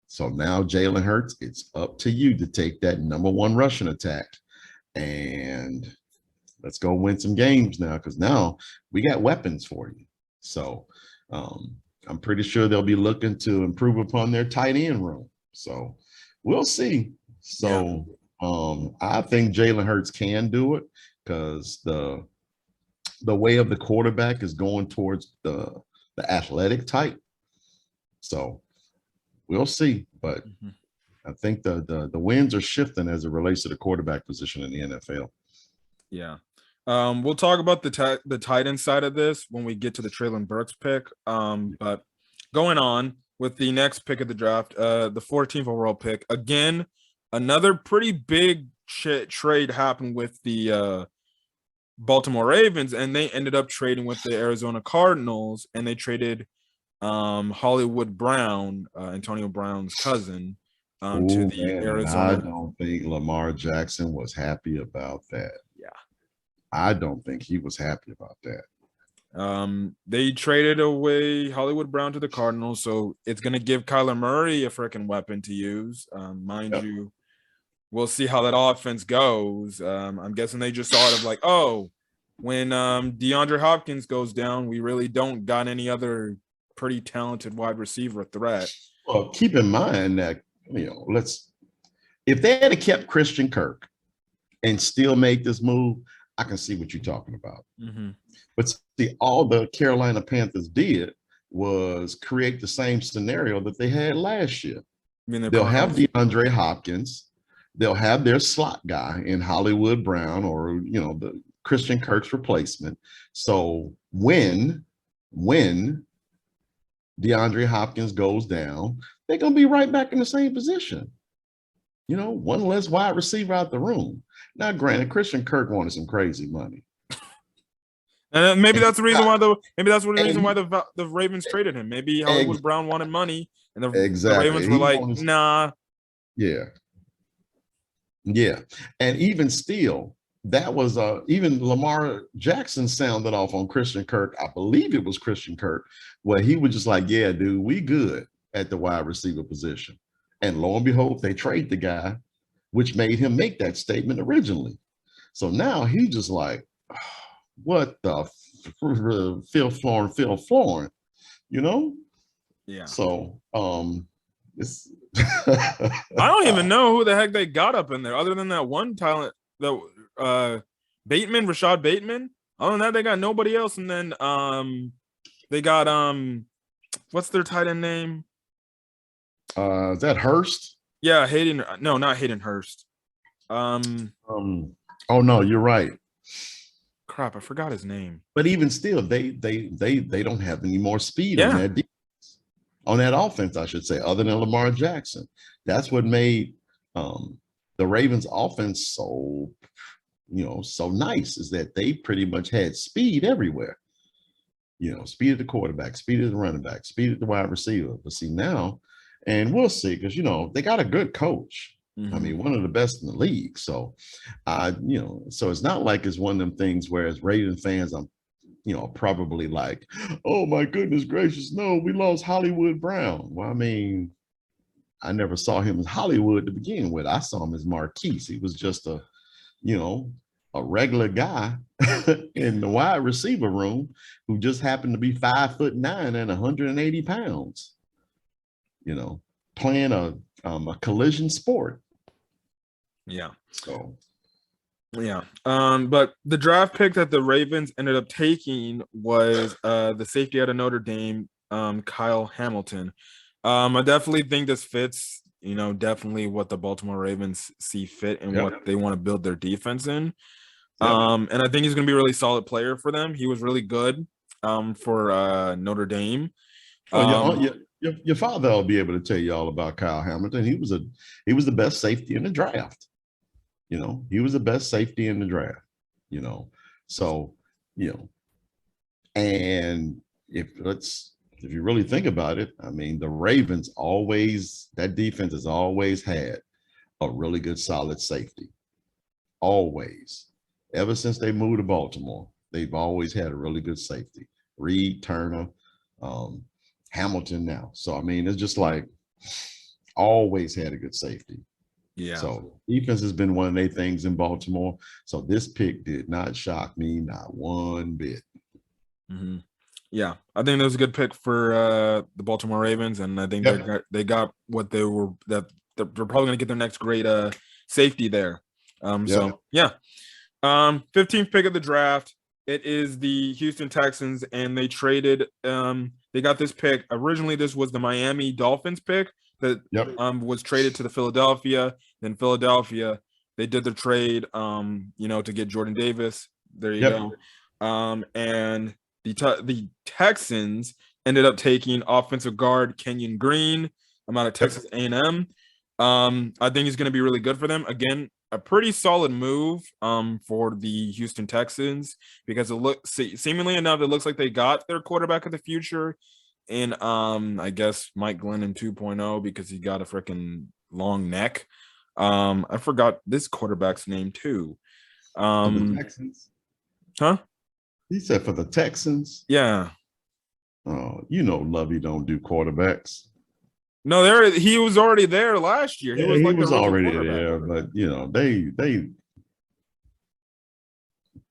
So now Jalen Hurts, it's up to you to take that number 1 rushing attack and let's go win some games now, because now we got weapons for you. So I'm pretty sure they'll be looking to improve upon their tight end room. So we'll see. So I think Jalen Hurts can do it, because the way of the quarterback is going towards the athletic type. So we'll see. But I think the winds are shifting as it relates to the quarterback position in the NFL. Yeah. We'll talk about the tight end side of this when we get to the Treylon Burks pick. But going on with the next pick of the draft, the 14th overall pick. Again, another pretty big trade happened with the Baltimore Ravens, and they ended up trading with the Arizona Cardinals, and they traded Hollywood Brown, Antonio Brown's cousin, to the Arizona. I don't think Lamar Jackson was happy about that. Yeah. I don't think he was happy about that. They traded away Hollywood Brown to the Cardinals, so it's going to give Kyler Murray a freaking weapon to use. Mind you, we'll see how that offense goes. I'm guessing they just thought of like, when DeAndre Hopkins goes down, we really don't got any other pretty talented wide receiver threat. Well, keep in mind that, if they had kept Christian Kirk and still made this move, I can see what you're talking about. But see, all the Carolina Panthers did was create the same scenario that they had last year. They'll have DeAndre Hopkins. They'll have their slot guy in Hollywood Brown or, the Christian Kirk's replacement. So when DeAndre Hopkins goes down, they're going to be right back in the same position. One less wide receiver out the room. Now, granted, Christian Kirk wanted some crazy money. And maybe that's the reason why the Ravens traded him. Maybe Hollywood Brown wanted money, and the Ravens were like, nah. Yeah. And even still, that was even Lamar Jackson sounded off on Christian Kirk. I believe it was Christian Kirk, where he was just like, yeah, dude, we good at the wide receiver position. And lo and behold, they trade the guy, which made him make that statement originally. So now he just like, what the Phil Florin, Yeah. So it's I don't even know who the heck they got up in there other than that one talent, Rashad Bateman. Other than that, they got nobody else. And then they got what's their tight end name? Is that Hurst? Yeah, Hayden. No, not Hayden Hurst. Oh no, you're right. Crap, I forgot his name. But even still, they don't have any more speed on that defense, on that offense, I should say, other than Lamar Jackson. That's what made the Ravens offense so nice, is that they pretty much had speed everywhere. Speed at the quarterback, speed at the running back, speed at the wide receiver. But see now, and we'll see, because they got a good coach. I mean, one of the best in the league. So so it's not like it's one of them things where as Ravens fans, I'm probably like, oh my goodness gracious, no, we lost Hollywood Brown. Well, I mean, I never saw him as Hollywood to begin with. I saw him as Marquise. He was just a regular guy in the wide receiver room who just happened to be 5'9" and 180 pounds, playing a collision sport. Yeah. So. Yeah. But the draft pick that the Ravens ended up taking was the safety out of Notre Dame, Kyle Hamilton. I definitely think this fits, definitely what the Baltimore Ravens see fit and what they want to build their defense in. And I think he's going to be a really solid player for them. He was really good for Notre Dame. Your father will be able to tell you all about Kyle Hamilton. He was the best safety in the draft. He was the best safety in the draft. So and if you really think about it, I mean, the Ravens that defense has always had a really good solid safety. Always. Ever since they moved to Baltimore, they've always had a really good safety. Reed, Turner, Hamilton now. So, I mean, it's just like always had a good safety. Yeah. So defense has been one of their things in Baltimore. So this pick did not shock me, not one bit. Mm-hmm. Yeah, I think that was a good pick for the Baltimore Ravens, and I think they got what they were that they're probably going to get their next great safety there. So yeah, 15th pick of the draft. It is the Houston Texans, and they traded. They got this pick. Originally, this was the Miami Dolphins pick that was traded to the Philadelphia. Then Philadelphia, they did the trade, to get Jordan Davis. There you go. And the Texans ended up taking offensive guard Kenyon Green. I'm out of Texas A&M. I think he's going to be really good for them. Again, a pretty solid move for the Houston Texans because seemingly enough, it looks like they got their quarterback of the future in I guess Mike Glennon 2.0 because he got a freaking long neck. I forgot this quarterback's name too. The Texans. Huh? He said for the Texans. Yeah. Oh, Lovey don't do quarterbacks. No, he was already there last year. He was already there, but they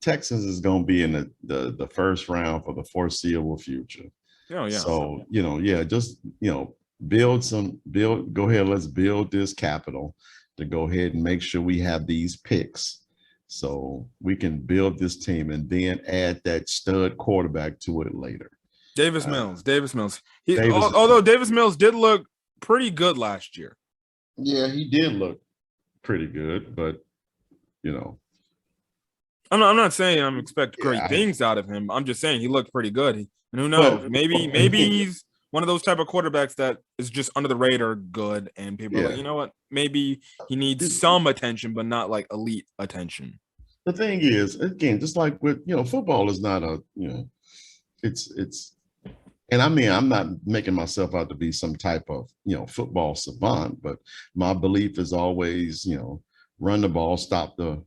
Texans is going to be in the first round for the foreseeable future. Oh yeah. So just go ahead. Let's build this capital to go ahead and make sure we have these picks. So we can build this team and then add that stud quarterback to it later. Davis Mills. Although Davis Mills did look pretty good last year. Yeah, he did look pretty good, but I'm not saying I'm expecting great things out of him. I'm just saying he looked pretty good. And who knows? Maybe he's one of those type of quarterbacks that is just under the radar good, and people are like, you know what? Maybe he needs some attention, but not like elite attention. The thing is, again, just like with football is not it's and I mean, I'm not making myself out to be some type of football savant, but my belief is always run the ball, stop the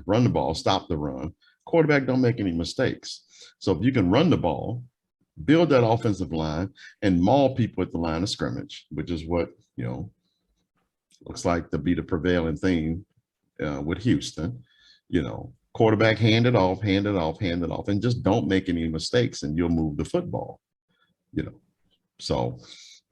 run. Quarterback don't make any mistakes. So if you can run the ball, build that offensive line, and maul people at the line of scrimmage, which is what looks like to be the prevailing theme with Houston. Quarterback hand it off, and just don't make any mistakes, and you'll move the football. So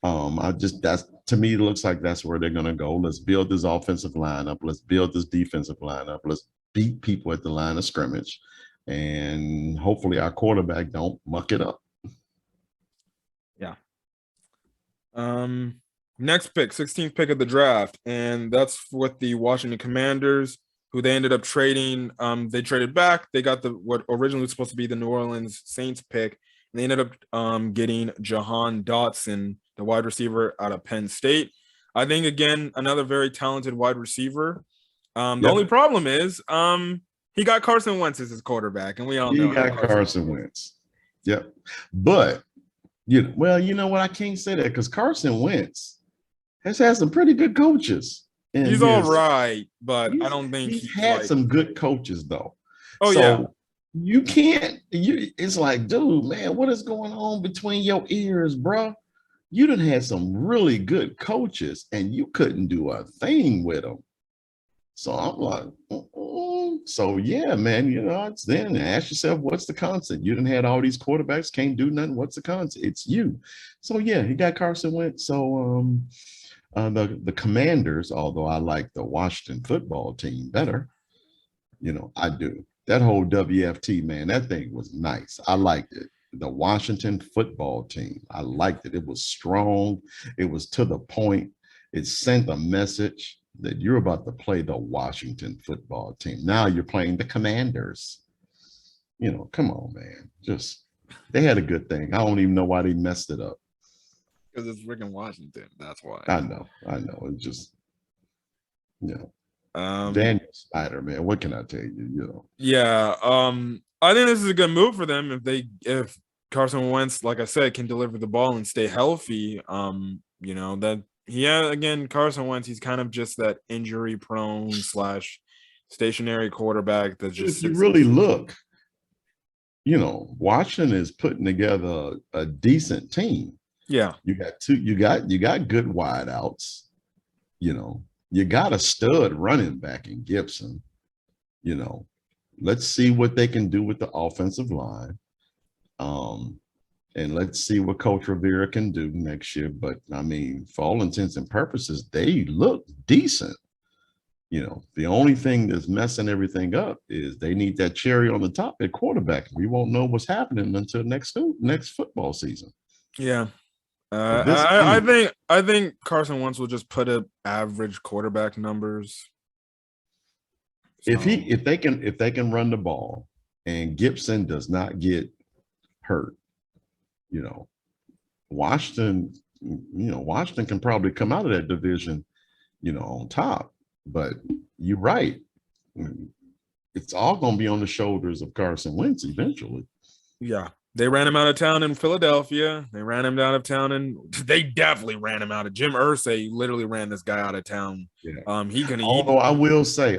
that's, to me, it looks like that's where they're going to go. Let's build this offensive line up. Let's build this defensive line up. Let's beat people at the line of scrimmage, and hopefully our quarterback don't muck it up. Yeah. Next pick, 16th pick of the draft, and that's with the Washington Commanders, who they ended up trading. They traded back. They got what originally was supposed to be the New Orleans Saints pick. And they ended up getting Jahan Dotson, the wide receiver out of Penn State. I think, again, another very talented wide receiver. The only problem is he got Carson Wentz as his quarterback, and we all know he got Carson Wentz. Yep. But, well, you know what? I can't say that because Carson Wentz has had some pretty good coaches. He's all right, but I don't think he's had some good coaches, though. Oh, yeah. You can't. It's like, dude, man, what is going on between your ears, bro? You done had some really good coaches, and you couldn't do a thing with them. So I'm like, so yeah, man, it's then ask yourself, what's the concept? You done had all these quarterbacks, can't do nothing. What's the concept? It's you. So yeah, he got Carson Wentz. So the Commanders, although I like the Washington football team better, I do. That whole WFT, man, that thing was nice. I liked it. The Washington football team, I liked it. It was strong. It was to the point. It sent a message that you're about to play the Washington football team. Now you're playing the Commanders. Come on, man. They had a good thing. I don't even know why they messed it up. Because it's freaking Washington. That's why. I know. It's just, Daniel Snyder, man. What can I tell you? Yeah. I think this is a good move for them if Carson Wentz, like I said, can deliver the ball and stay healthy. Carson Wentz, he's kind of just that injury prone / stationary quarterback that just. If you really look, Washington is putting together a decent team. Yeah. You got good wideouts. You got a stud running back in Gibson. Let's see what they can do with the offensive line. And let's see what Coach Rivera can do next year. But I mean, for all intents and purposes, they look decent. The only thing that's messing everything up is they need that cherry on the top at quarterback. We won't know what's happening until next football season. Yeah. I think Carson Wentz will just put up average quarterback numbers. So. If they can run the ball and Gibson does not get hurt, Washington can probably come out of that division, on top. But you're right. It's all going to be on the shoulders of Carson Wentz eventually. Yeah. They ran him out of town in Philadelphia. They ran him out of town they definitely ran him out of Jim Irsay literally ran this guy out of town. Yeah. Although I will say,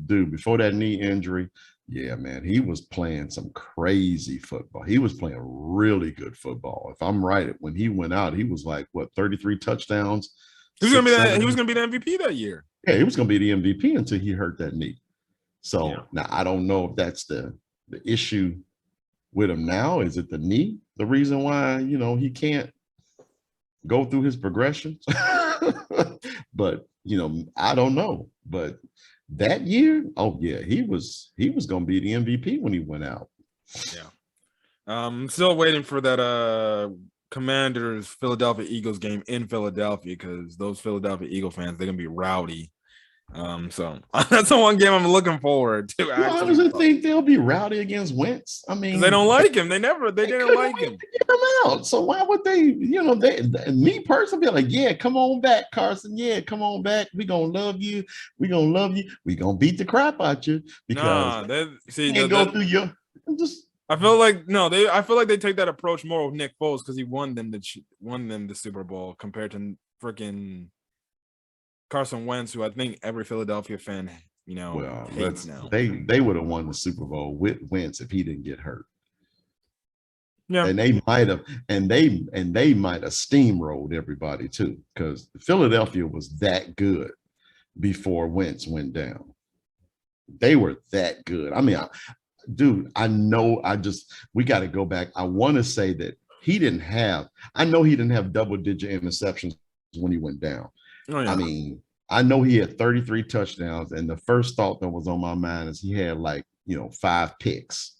dude, before that knee injury, yeah, man, he was playing some crazy football. He was playing really good football. If I'm right, when he went out, he was like, 33 touchdowns. He was gonna be the MVP that year. Yeah, he was gonna be the MVP until he hurt that knee. So Now I don't know if that's the issue with him now. Is it the knee? The reason why, he can't go through his progressions? But, I don't know. But that year, oh yeah, he was going to be the MVP when he went out. Yeah. I'm still waiting for that Commanders Philadelphia Eagles game in Philadelphia because those Philadelphia Eagle fans, they're going to be rowdy. So that's the one game I'm looking forward to. I honestly think they'll be rowdy against Wentz. I mean, they don't like him. They didn't like him. Get him out. So why would they? Me personally, be like, yeah, come on back, Carson. Yeah, come on back. We gonna love you. We gonna love you. We gonna beat the crap out you because go through your. I feel like they take that approach more with Nick Foles because he won them the Super Bowl compared to freaking Carson Wentz, who I think every Philadelphia fan, hates now. They would have won the Super Bowl with Wentz if he didn't get hurt. Yeah, and they might have steamrolled everybody too, because Philadelphia was that good before Wentz went down. They were that good. I mean, dude, I know. We got to go back. I want to say that he didn't have double-digit interceptions when he went down. Oh, yeah. I mean, I know he had 33 touchdowns, and the first thought that was on my mind is he had 5 picks.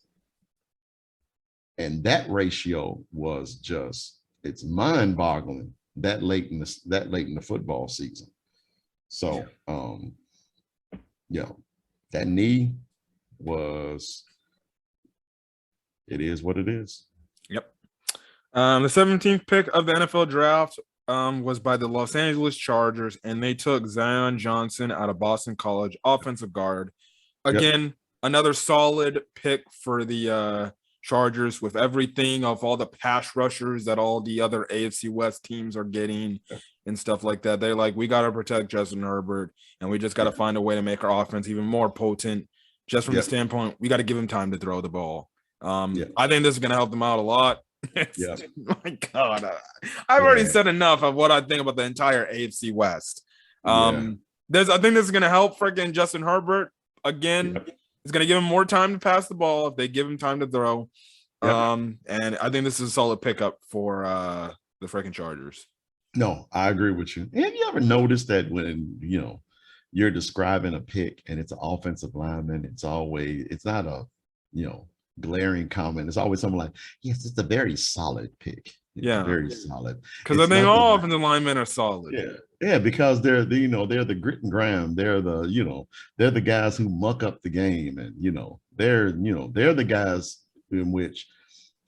And that ratio was it's mind-boggling that late in the football season. So, that knee it is what it is. Yep. The 17th pick of the NFL draft was by the Los Angeles Chargers, and they took Zion Johnson out of Boston College, offensive guard. Again, Another solid pick for the Chargers with everything of all the pass rushers that all the other AFC West teams are getting and stuff like that. They're like, we got to protect Justin Herbert, and we just got to find a way to make our offense even more potent. just from the standpoint, we got to give him time to throw the ball. I think this is going to help them out a lot. My God, I've already said enough of what I think about the entire AFC West. I think this is going to help freaking Justin Herbert again. It's going to give him more time to pass the ball if they give him time to throw. And I think this is a solid pickup for the freaking Chargers. No, I agree with you. And you ever notice that when, you're describing a pick and it's an offensive lineman, it's not a, glaring comment. It's always something like, yes, it's a very solid pick. Very solid. Because I think all offensive linemen are solid. Yeah, because they're the grit and grime. They're the guys who muck up the game, and they're the guys in which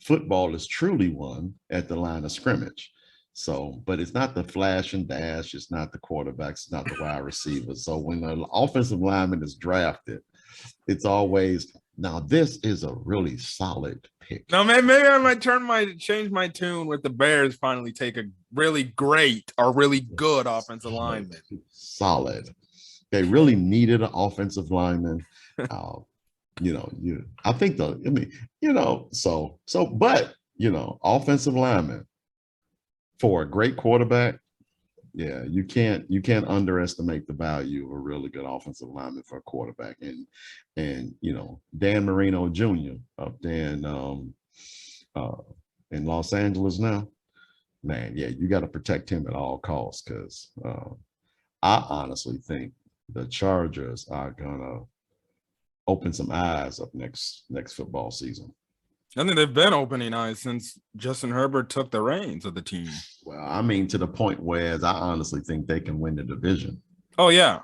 football is truly won at the line of scrimmage. So, but it's not the flash and dash. It's not the quarterbacks. It's not the wide receivers. So when an offensive lineman is drafted, it's always, now this is a really solid pick. Now maybe I might change my tune with the Bears finally take a really great or really good offensive lineman. Solid. They really needed an offensive lineman. I think offensive lineman for a great quarterback. Yeah, you can't underestimate the value of a really good offensive lineman for a quarterback. And Dan Marino Jr. up there in Los Angeles now, man, you got to protect him at all costs, because I honestly think the Chargers are gonna open some eyes up next football season. I think they've been opening eyes since Justin Herbert took the reins of the team. Well, I mean, to the point where I honestly think they can win the division. Oh, yeah.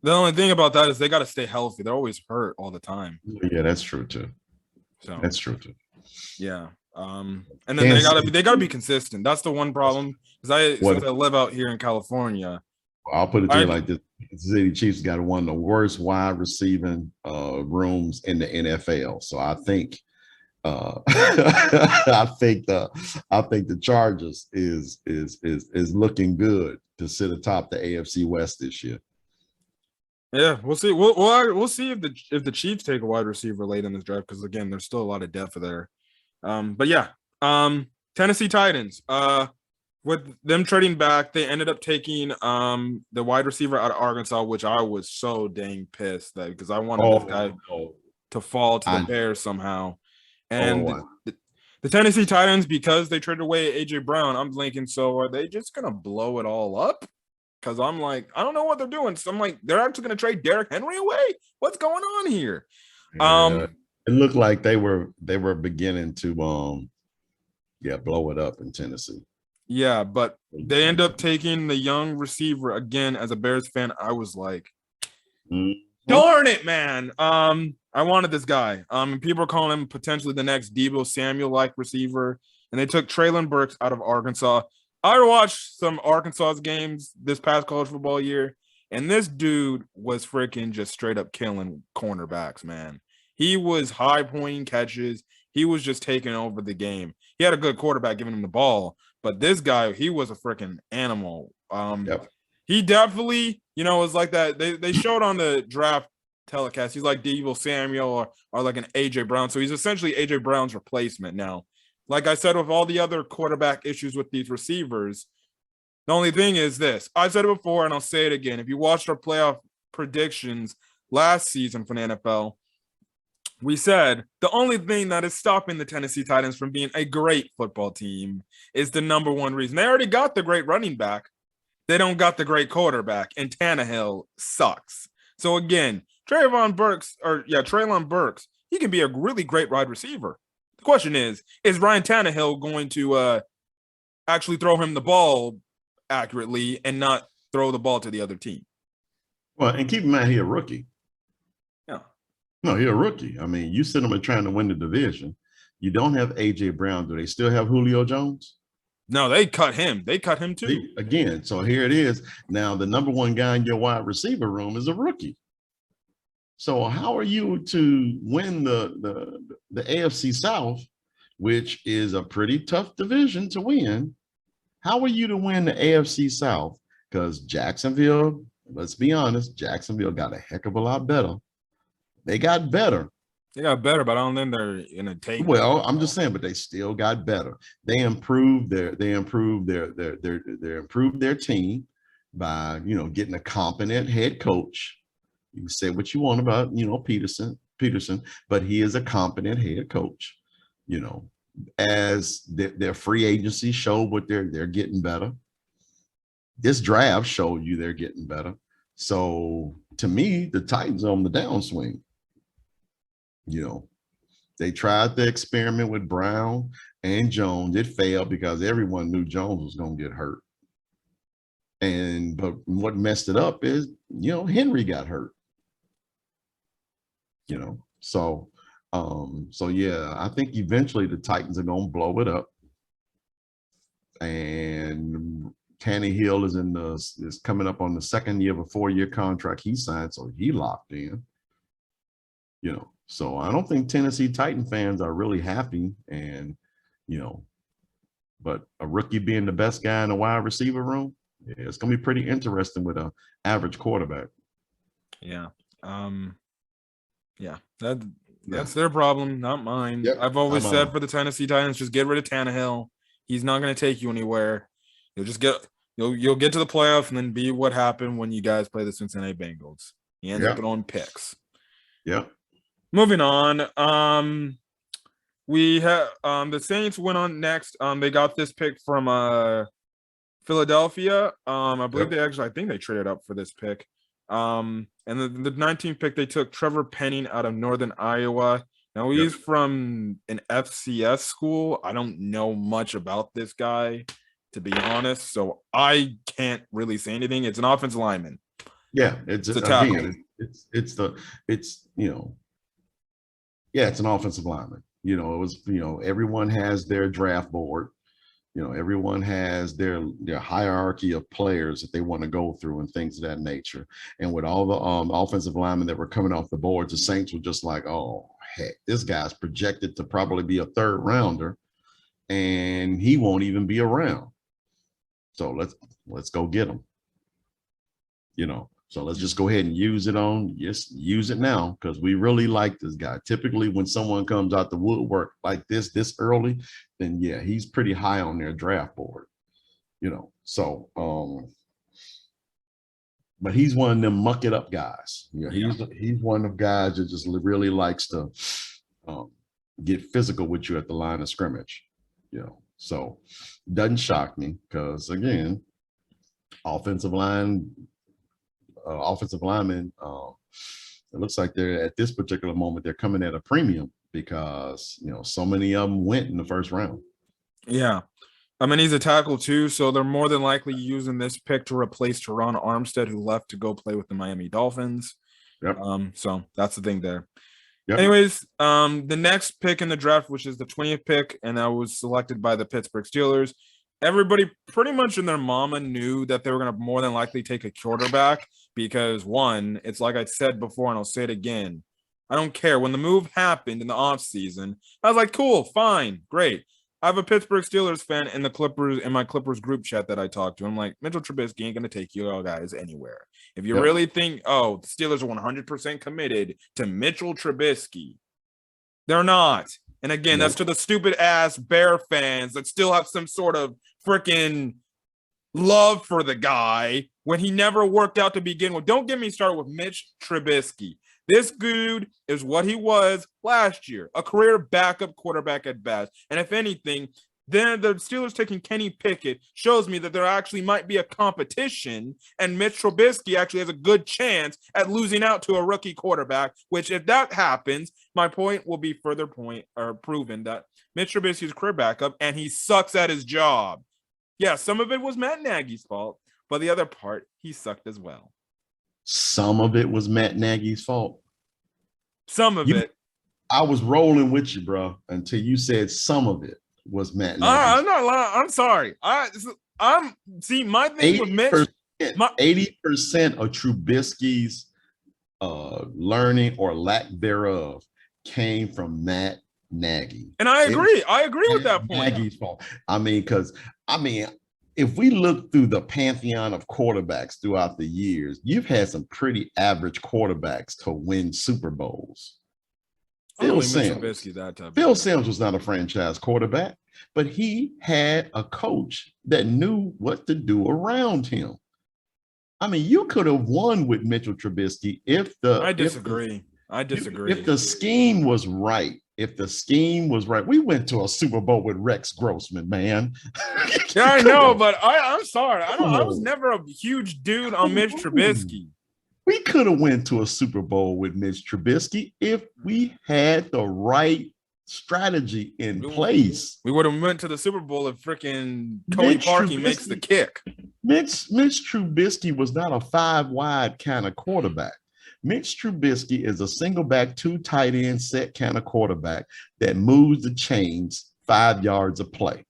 The only thing about that is they got to stay healthy. They're always hurt all the time. Yeah, that's true too. So that's true too. Yeah. And then they gotta be consistent. That's the one problem. Because since I live out here in California. I'll put it to you like this: the City Chiefs got one of the worst wide receiving rooms in the NFL. So I think I think the Chargers is looking good to sit atop the AFC West this year. Yeah, we'll see. We'll see if the Chiefs take a wide receiver late in this draft, because again, there's still a lot of depth there. But yeah, Tennessee Titans. With them trading back, they ended up taking the wide receiver out of Arkansas, which I was so dang pissed that, because I wanted this guy to fall to the Bears somehow. And the Tennessee Titans, because they traded away AJ Brown, I'm thinking, so are they just gonna blow it all up? Because I'm like, I don't know what they're doing. So I'm like, they're actually gonna trade Derrick Henry away? What's going on here? It looked like they were beginning to blow it up in Tennessee. Yeah, but they end up taking the young receiver again. As a Bears fan, I was like, darn it, man. I wanted this guy. People are calling him potentially the next Deebo Samuel-like receiver. And they took Traylon Burks out of Arkansas. I watched some Arkansas games this past college football year, and this dude was freaking just straight up killing cornerbacks, man. He was high-pointing catches. He was just taking over the game. He had a good quarterback giving him the ball, but this guy, he was a freaking animal. He definitely, was like that. They showed on the draft telecast, he's like Deebo Samuel or like an AJ Brown. So he's essentially AJ Brown's replacement now. Like I said, with all the other quarterback issues with these receivers, the only thing is this. I said it before and I'll say it again. If you watched our playoff predictions last season for the NFL, we said the only thing that is stopping the Tennessee Titans from being a great football team is the number one reason. They already got the great running back. They don't got the great quarterback, and Tannehill sucks. So again, Trayvon Burks, he can be a really great wide receiver. The question is Ryan Tannehill going to actually throw him the ball accurately and not throw the ball to the other team? Well, and keep in mind, he's a rookie. Yeah. No, he's a rookie. I mean, you sit him and trying to win the division. You don't have A.J. Brown. Do they still have Julio Jones? No, they cut him. They cut him too. Again, so here it is. Now, the number one guy in your wide receiver room is a rookie. So how are you to win the AFC South, which is a pretty tough division to win? How are you to win the AFC South? Because Jacksonville, let's be honest, Jacksonville got a heck of a lot better They got better. They got better, but I don't think they're in a take. Well, I'm just saying, but they still got better. They improved their improved their team by, you know, getting a competent head coach. You can say what you want about, you know, Peterson, but he is a competent head coach. You know, as their free agency showed what they're getting better. This draft showed you they're getting better. So to me, the Titans are on the downswing. You know, they tried the experiment with Brown and Jones. It failed because everyone knew Jones was going to get hurt. But what messed it up is, you know, Henry got hurt. You know, so yeah, I think eventually the Titans are going to blow it up. And Tannehill is coming up on the second year of a 4-year contract he signed, so he locked in. You know, so I don't think Tennessee Titan fans are really happy, and you know, but a rookie being the best guy in the wide receiver room, yeah, it's gonna be pretty interesting with an average quarterback. Yeah. Yeah. That's their problem, not mine. Yep. I've always said for the Tennessee Titans, just get rid of Tannehill. He's not going to take you anywhere. You'll just you'll get to the playoffs and then be what happened when you guys play the Cincinnati Bengals. You end up on picks. Yeah. Moving on. We have the Saints went on next. They got this pick from Philadelphia. I believe I think they traded up for this pick. And the 19th pick, they took Trevor Penning out of Northern Iowa. Now he's from an FCS school. I don't know much about this guy, to be honest, so I can't really say anything. It's an offensive lineman. Yeah, it's a tackle. Again, it's you know, yeah, it's an offensive lineman. You know, it was, you know, everyone has their draft board. You know, everyone has their hierarchy of players that they want to go through and things of that nature. And with all the offensive linemen that were coming off the boards, the Saints were just like, oh, heck, this guy's projected to probably be a 3rd rounder, and he won't even be around. So let's go get him. You know, so let's just go ahead and use it now, because we really like this guy. Typically, when someone comes out the woodwork like this early, then yeah, he's pretty high on their draft board. You know, so but he's one of them muck it up guys. You know, he's one of the guys that just really likes to get physical with you at the line of scrimmage. You know, so doesn't shock me, because again, offensive linemen, it looks like they're at this particular moment, they're coming at a premium because, you know, so many of them went in the 1st round. Yeah. I mean, he's a tackle too, so they're more than likely using this pick to replace Teron Armstead, who left to go play with the Miami Dolphins. Yep. So that's the thing there. Yep. Anyways, the next pick in the draft, which is the 20th pick, and that was selected by the Pittsburgh Steelers. Everybody pretty much in their mama knew that they were going to more than likely take a quarterback because, one, it's like I said before, and I'll say it again. I don't care. When the move happened in the offseason, I was like, cool, fine, great. I have a Pittsburgh Steelers fan in my Clippers group chat that I talked to. I'm like, Mitchell Trubisky ain't going to take you all guys anywhere. If you really think, oh, the Steelers are 100% committed to Mitchell Trubisky, they're not. And again, that's to the stupid ass Bear fans that still have some sort of freaking love for the guy when he never worked out to begin with. Don't get me started with Mitch Trubisky. This dude is what he was last year, a career backup quarterback at best. And if anything, then the Steelers taking Kenny Pickett shows me that there actually might be a competition, and Mitch Trubisky actually has a good chance at losing out to a rookie quarterback, which if that happens, my point will be proven that Mitch Trubisky is a career backup and he sucks at his job. Yeah, some of it was Matt Nagy's fault, but the other part, he sucked as well. Some of it was Matt Nagy's fault. Some of it. I was rolling with you, bro, until you said some of it was Matt Nagy's I'm not lying. I'm sorry. I'm see my thing with Mitch. 80% of Trubisky's learning or lack thereof came from Matt Nagy. And I agree. I agree with that point. Nagy's fault. I mean, if we look through the pantheon of quarterbacks throughout the years, you've had some pretty average quarterbacks to win Super Bowls. Phil Simms. Phil Simms was not a franchise quarterback, but he had a coach that knew what to do around him. I mean, you could have won with Mitchell Trubisky if the. I disagree. If the scheme was right. We went to a Super Bowl with Rex Grossman, man. Yeah, I know, but I'm sorry. I was never a huge dude on Mitch Trubisky. We could have went to a Super Bowl with Mitch Trubisky if we had the right strategy in place. We would have went to the Super Bowl if freaking Tony Parkey makes the kick. Mitch Trubisky was not a 5-wide kind of quarterback. Mitch Trubisky is a single back, 2 tight end set kind of quarterback that moves the chains 5 yards a play.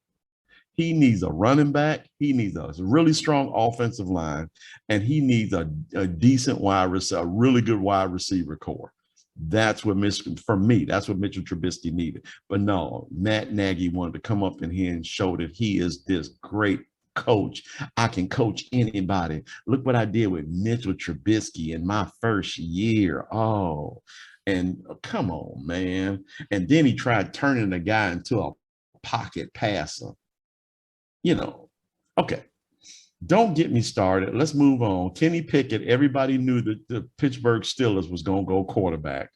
He needs a running back. He needs a really strong offensive line, and he needs a decent wide receiver, a really good wide receiver core. That's what Mitchell Trubisky needed. But no, Matt Nagy wanted to come up in here and show that he is this great coach. I can coach anybody. Look what I did with Mitchell Trubisky in my first year. Oh, and come on, man. And then he tried turning the guy into a pocket passer. Okay. Don't get me started. Let's move on. Kenny Pickett, everybody knew that the Pittsburgh Steelers was going to go quarterback.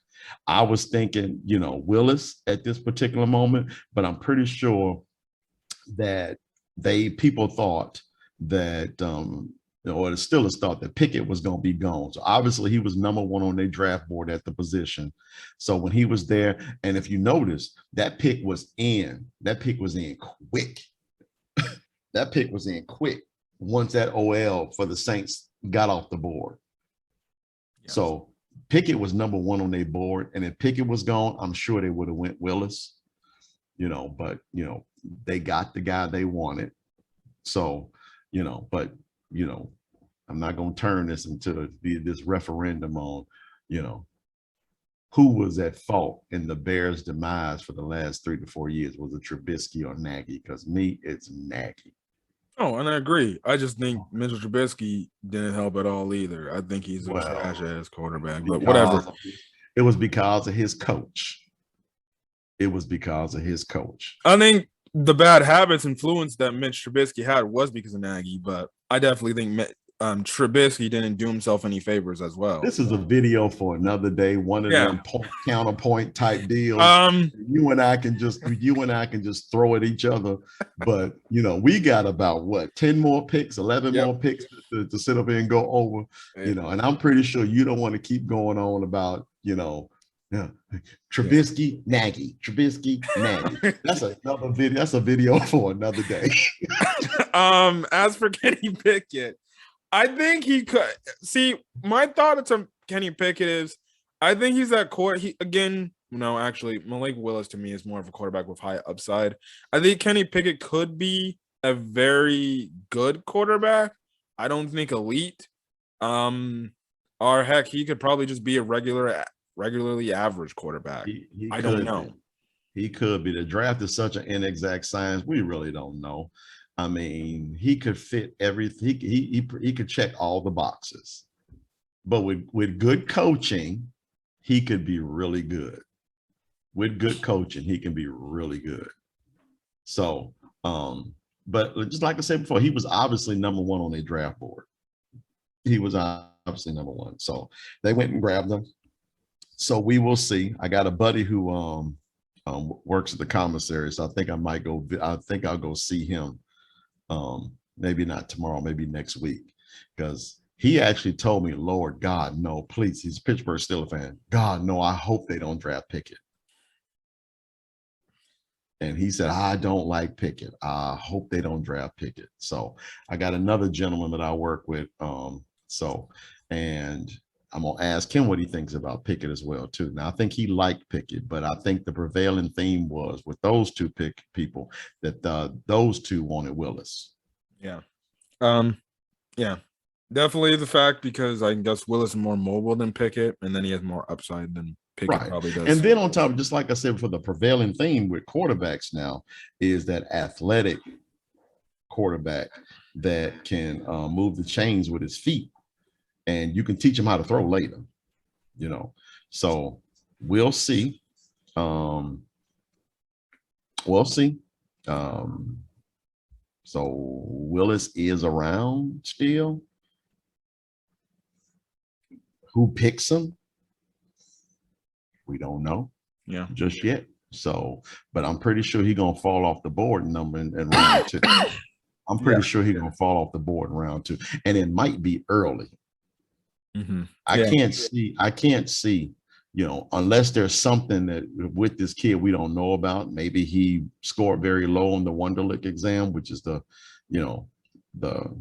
I was thinking, Willis at this particular moment, but I'm pretty sure that people thought that, or the Steelers thought that Pickett was going to be gone. So obviously he was number 1 on their draft board at the position. So when he was there, and if you notice, that pick was in quick. That pick was in quick once that OL for the Saints got off the board. Yes. So Pickett was number 1 on their board. And if Pickett was gone, I'm sure they would have went Willis, but, they got the guy they wanted. So, but, I'm not going to turn this into this referendum on, who was at fault in the Bears' demise for the last 3 to 4 years. Was it Trubisky or Nagy? Because me, it's Nagy. Oh, and I agree. I just think Mitchell Trubisky didn't help at all either. I think he's a trash-ass quarterback, but whatever. It was because of his coach. I think the bad habits influence that Mitch Trubisky had was because of Nagy, but I definitely think Trubisky didn't do himself any favors as well. This is a video for another day. One of them counterpoint type deals. You and I can just throw at each other. But we got about 10 more picks, 11 more picks to sit up here and go over. And I'm pretty sure you don't want to keep going on about Trubisky, Nagy. That's another video. That's a video for another day. As for Kenny Pickett, I think he could see. My thought on Kenny Pickett is, I think he's that actually, Malik Willis to me is more of a quarterback with high upside. I think Kenny Pickett could be a very good quarterback. I don't think elite. Or heck, he could probably just be a regularly average quarterback. I don't know. He could be. The draft is such an inexact science. We really don't know. I mean, he could fit everything. He could check all the boxes, but with good coaching, he could be really good. With good coaching, he can be really good. So, but just like I said before, he was obviously number 1 on their draft board. He was obviously number 1. So they went and grabbed him. So we will see. I got a buddy who works at the commissary, so I think I'll go see him. Maybe not tomorrow, maybe next week, because he actually told me, Lord God, no, please. He's a Pittsburgh Steelers fan. God, no, I hope they don't draft Pickett. And he said, I don't like Pickett. I hope they don't draft Pickett. So I got another gentleman that I work with. And I'm going to ask him what he thinks about Pickett as well, too. Now, I think he liked Pickett, but I think the prevailing theme was with those two people that those two wanted Willis. Yeah. Definitely the fact, because I guess Willis is more mobile than Pickett, and then he has more upside than Pickett probably does. And then on top, just like I said, for the prevailing theme with quarterbacks now is that athletic quarterback that can move the chains with his feet, and you can teach him how to throw later, you know. So we'll see. We'll see. So Willis is around still. Who picks him? We don't know. Yeah, just yet. So, but I'm pretty sure he's gonna fall off the board in round 2. I'm pretty sure he's gonna fall off the board in round 2, and it might be early. I can't see, you know, unless there's something that with this kid we don't know about. Maybe he scored very low on the Wonderlic exam, which is the, you know, the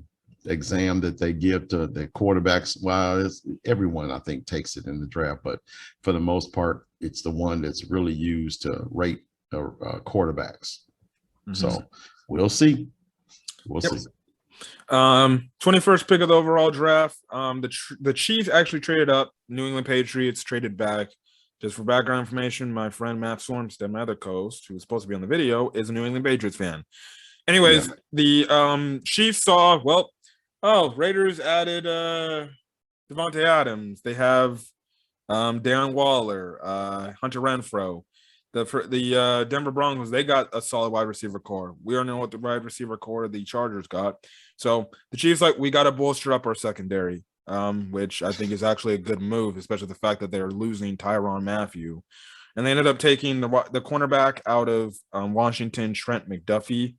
exam that they give to the quarterbacks. Well, everyone I think takes it in the draft, but for the most part, it's the one that's really used to rate quarterbacks. So we'll see. We'll see. 21st pick of the overall draft. The Chiefs actually traded up. New England Patriots traded back. Just for background information, my friend Matt Sormstead, my other co-host, who was supposed to be on the video, is a New England Patriots fan. Anyways, the Chiefs saw, well, Raiders added Devontae Adams. They have Darren Waller, Hunter Renfrow. The Denver Broncos, they got a solid wide receiver core. We don't know what the wide receiver core the Chargers got. So the Chiefs, like, we got to bolster up our secondary, which I think is actually a good move, especially the fact that they're losing Tyrann Mathieu. And they ended up taking the cornerback out of Washington, Trent McDuffie.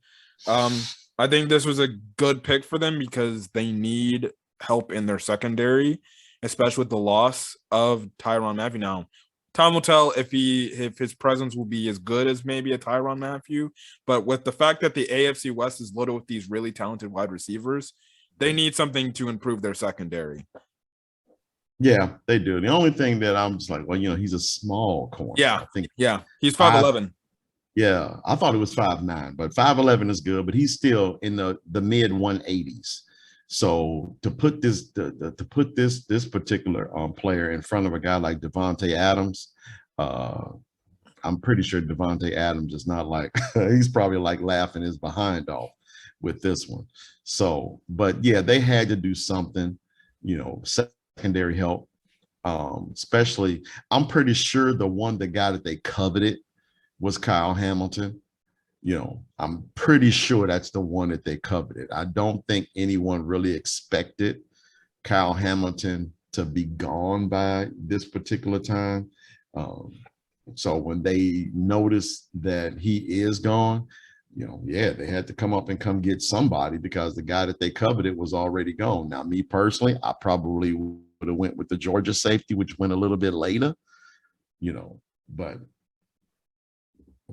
I think this was a good pick for them because they need help in their secondary, especially with the loss of Tyrann Mathieu. Now, time will tell if his presence will be as good as maybe a Tyrann Mathieu, but with the fact that the AFC West is loaded with these really talented wide receivers, they need something to improve their secondary. Yeah, they do. The only thing that I'm just like, well, you know, he's a small corner. Yeah, he's 5'11". Yeah, I thought it was 5'9", but 5'11" is good, but he's still in the mid 180s. So to put this particular player in front of a guy like Devontae Adams, I'm pretty sure Devontae Adams is not like he's probably like laughing his behind off with this one. So, but yeah, they had to do something, you know, secondary help, especially. I'm pretty sure the guy that they coveted was Kyle Hamilton. You know, I'm pretty sure that's the one that they coveted. I don't think anyone really expected Kyle Hamilton to be gone by this particular time. So when they noticed that he is gone, you know, yeah, they had to come get somebody because the guy that they coveted was already gone. Now, me personally, I probably would have went with the Georgia safety, which went a little bit later, you know, but,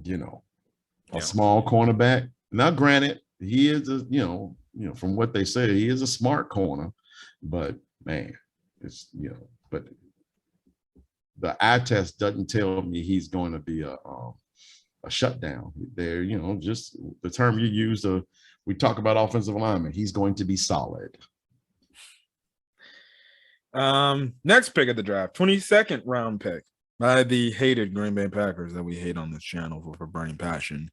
you know, a small cornerback. Now, granted, he is a, you know, from what they say, he is a smart corner, but man, it's, you know, but the eye test doesn't tell me he's going to be a shutdown. There, you know, just the term you use, we talk about offensive lineman, he's going to be solid. Next pick of the draft, 22nd round pick by the hated Green Bay Packers that we hate on this channel for burning passion.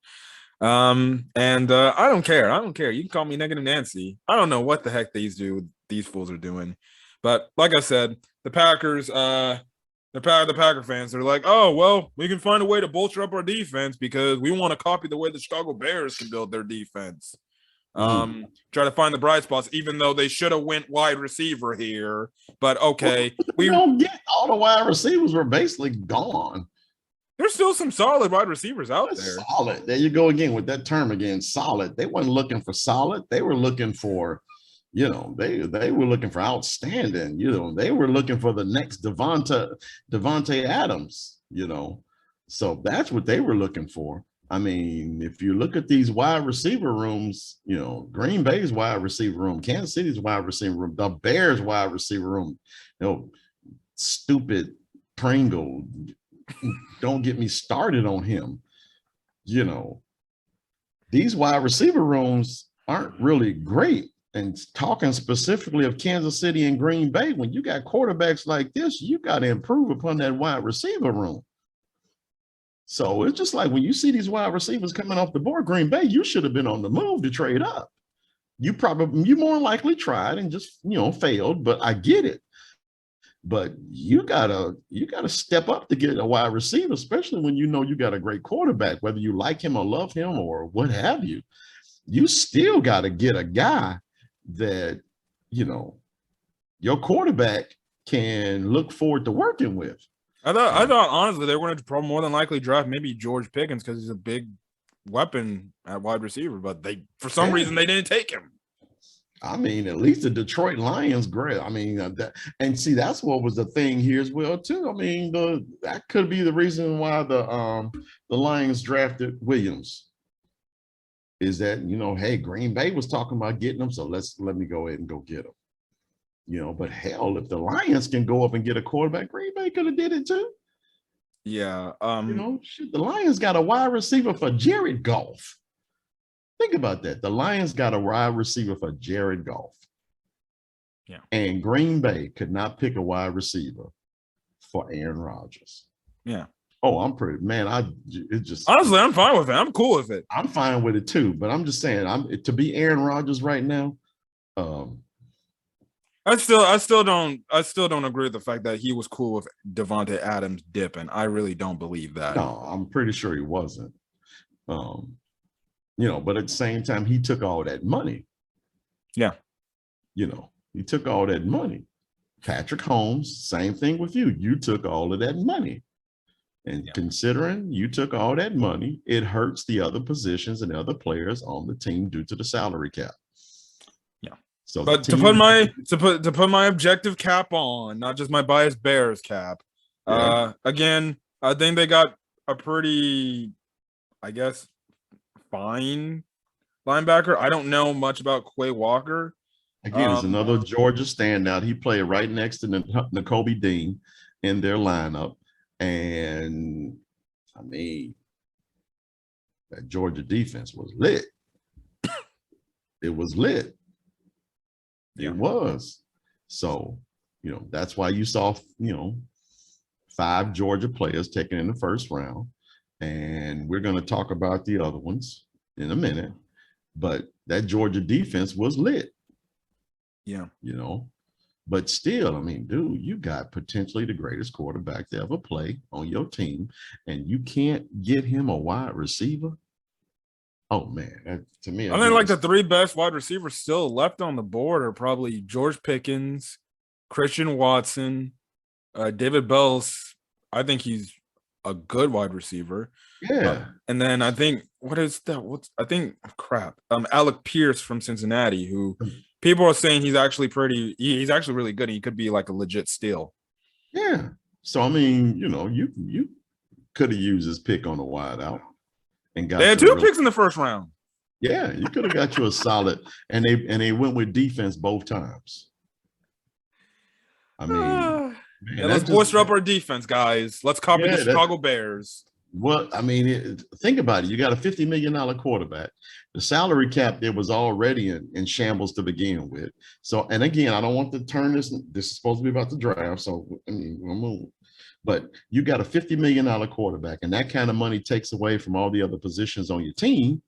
I don't care. You can call me Negative Nancy. I don't know what the heck these fools are doing. But like I said, the Packers, the Packer fans, they're like, oh, well, we can find a way to bolster up our defense because we want to copy the way the Chicago Bears can build their defense. Try to find the bright spots, even though they should have went wide receiver here. But okay, we don't get all the wide receivers were basically gone. There's still some solid wide receivers out there. Solid. There you go again with that term again. Solid. They weren't looking for solid. They were looking for, you know, they were looking for outstanding. You know, they were looking for the next Devontae Adams. You know, so that's what they were looking for. I mean, if you look at these wide receiver rooms, you know, Green Bay's wide receiver room, Kansas City's wide receiver room, the Bears wide receiver room, you know, stupid Pringle. Don't get me started on him. You know, these wide receiver rooms aren't really great. And talking specifically of Kansas City and Green Bay, when you got quarterbacks like this, you got to improve upon that wide receiver room. So it's just like when you see these wide receivers coming off the board, Green Bay, you should have been on the move to trade up. you more likely tried and just failed, but I get it. But you gotta step up to get a wide receiver, especially when you got a great quarterback, whether you like him or love him or what have you. You still got to get a guy that your quarterback can look forward to working with. I thought honestly they were going to probably more than likely draft maybe George Pickens because he's a big weapon at wide receiver, but for some reason they didn't take him. I mean, at least the Detroit Lions, great. I mean, and see, that's what was the thing here as well too. I mean, that could be the reason why the Lions drafted Williams. Is that hey, Green Bay was talking about getting them, so let me go ahead and go get them. But hell, if the Lions can go up and get a quarterback, Green Bay could have did it too. Yeah. The Lions got a wide receiver for Jared Goff. Think about that. The Lions got a wide receiver for Jared Goff. Yeah. And Green Bay could not pick a wide receiver for Aaron Rodgers. Yeah. Oh, I'm pretty honestly, I'm fine with it. I'm cool with it. I'm fine with it too, but I'm just saying, to be Aaron Rodgers right now. I still don't agree with the fact that he was cool with Devontae Adams dipping. I really don't believe that. No, I'm pretty sure he wasn't. But at the same time, he took all that money. Yeah. He took all that money. Patrick Holmes, same thing with you. You took all of that money. And considering you took all that money, it hurts the other positions and the other players on the team due to the salary cap. Yeah. So but to put my objective cap on, not just my biased Bears cap. Yeah. Again, I think they got a pretty, I guess, fine linebacker. I don't know much about Quay Walker. Again, it's another Georgia standout. He played right next to Nakobe Dean in their lineup. And I mean, that Georgia defense was lit. It was lit. Yeah. It was. So, that's why you saw, 5 Georgia players taken in the first round. And we're going to talk about the other ones in a minute. But that Georgia defense was lit. Yeah. But still, I mean, dude, you got potentially the greatest quarterback to ever play on your team, and you can't get him a wide receiver. Oh man, to me, I think the 3 best wide receivers still left on the board are probably George Pickens, Christian Watson, David Bell's. I think he's a good wide receiver. Yeah. And then I think Alec Pierce from Cincinnati, who people are saying he's actually really good. He could be like a legit steal. Yeah. So I mean, you could have used his pick on a wide out and got. They had 2 picks in the first round. Yeah, you could have got you a solid, and they went with defense both times. I mean, let's bolster up our defense, guys. Let's copy the Chicago Bears. Well, I mean, think about it. You got a $50 million quarterback. The salary cap there was already in shambles to begin with. So, and again, I don't want to turn this. This is supposed to be about the draft. So, I mean, but you got a $50 million quarterback, and that kind of money takes away from all the other positions on your team.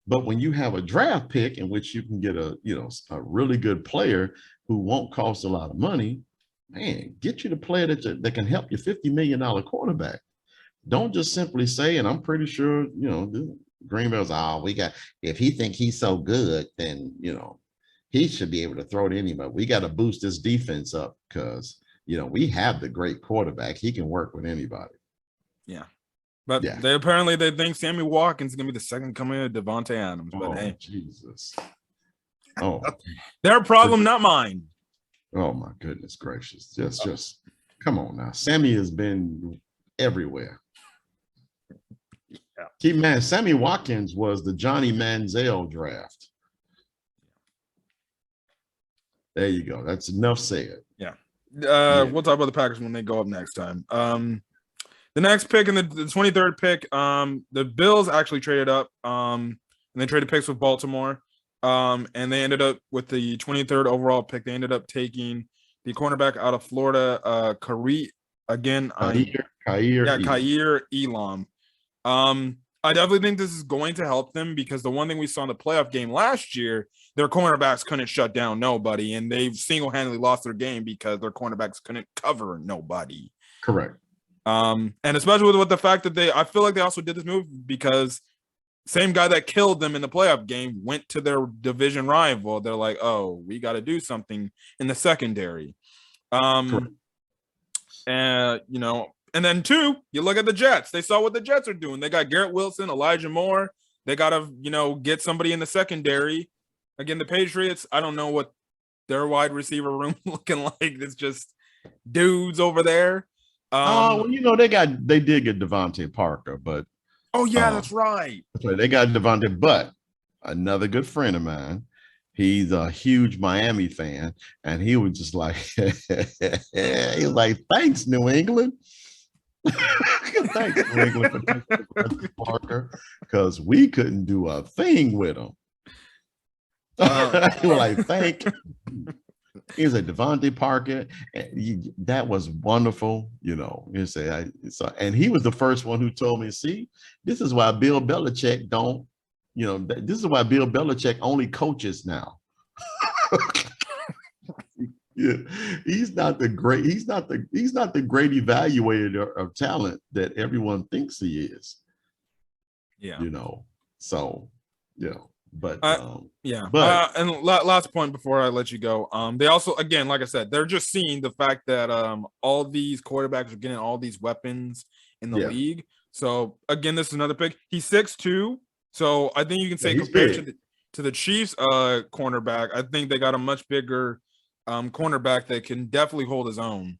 But when you have a draft pick in which you can get a really good player who won't cost a lot of money, man, get you the player that can help your $50 million quarterback. Don't just simply say, and I'm pretty sure, Green Bay's, if he think he's so good, then, he should be able to throw to anybody. We got to boost this defense up because, we have the great quarterback. He can work with anybody. Yeah. But they think Sammy Watkins is going to be the second coming of Devontae Adams. But hey. Jesus. Oh. Their problem, not mine. Oh, my goodness gracious. Just come on now. Sammy has been everywhere. Yeah. Sammy Watkins was the Johnny Manziel draft. There you go. That's enough said. Yeah. We'll talk about the Packers when they go up next time. The next pick in the 23rd pick, the Bills actually traded up, and they traded picks with Baltimore, and they ended up with the 23rd overall pick. They ended up taking the cornerback out of Florida, Khair Elam. I definitely think this is going to help them because the one thing we saw in the playoff game last year, their cornerbacks couldn't shut down nobody, and they've single-handedly lost their game because their cornerbacks couldn't cover nobody. Correct. And especially with the fact that I feel like they also did this move because same guy that killed them in the playoff game went to their division rival. They're like, oh, we got to do something in the secondary. And then two, you look at the Jets. They saw what the Jets are doing. They got Garrett Wilson, Elijah Moore. They got to, get somebody in the secondary. Again, the Patriots, I don't know what their wide receiver room looking like. It's just dudes over there. They did get Devontae Parker, but that's right. They got Devontae, but another good friend of mine, he's a huge Miami fan, and he was just like, he was like, thanks, New England. Thanks, New England, for Devontae Parker, because we couldn't do a thing with him. He was like, thank you. He was like, Devontae Parker. That was wonderful, You say, and he was the first one who told me, see, this is why Bill Belichick don't, this is why Bill Belichick only coaches now. Yeah, he's not the great evaluator of talent that everyone thinks he is. Yeah. But and last point before I let you go, they also, again, like I said, they're just seeing the fact that all these quarterbacks are getting all these weapons in the league. So again, this is another pick. He's 6'2", so I think you can say compared to the Chiefs cornerback, I think they got a much bigger cornerback that can definitely hold his own.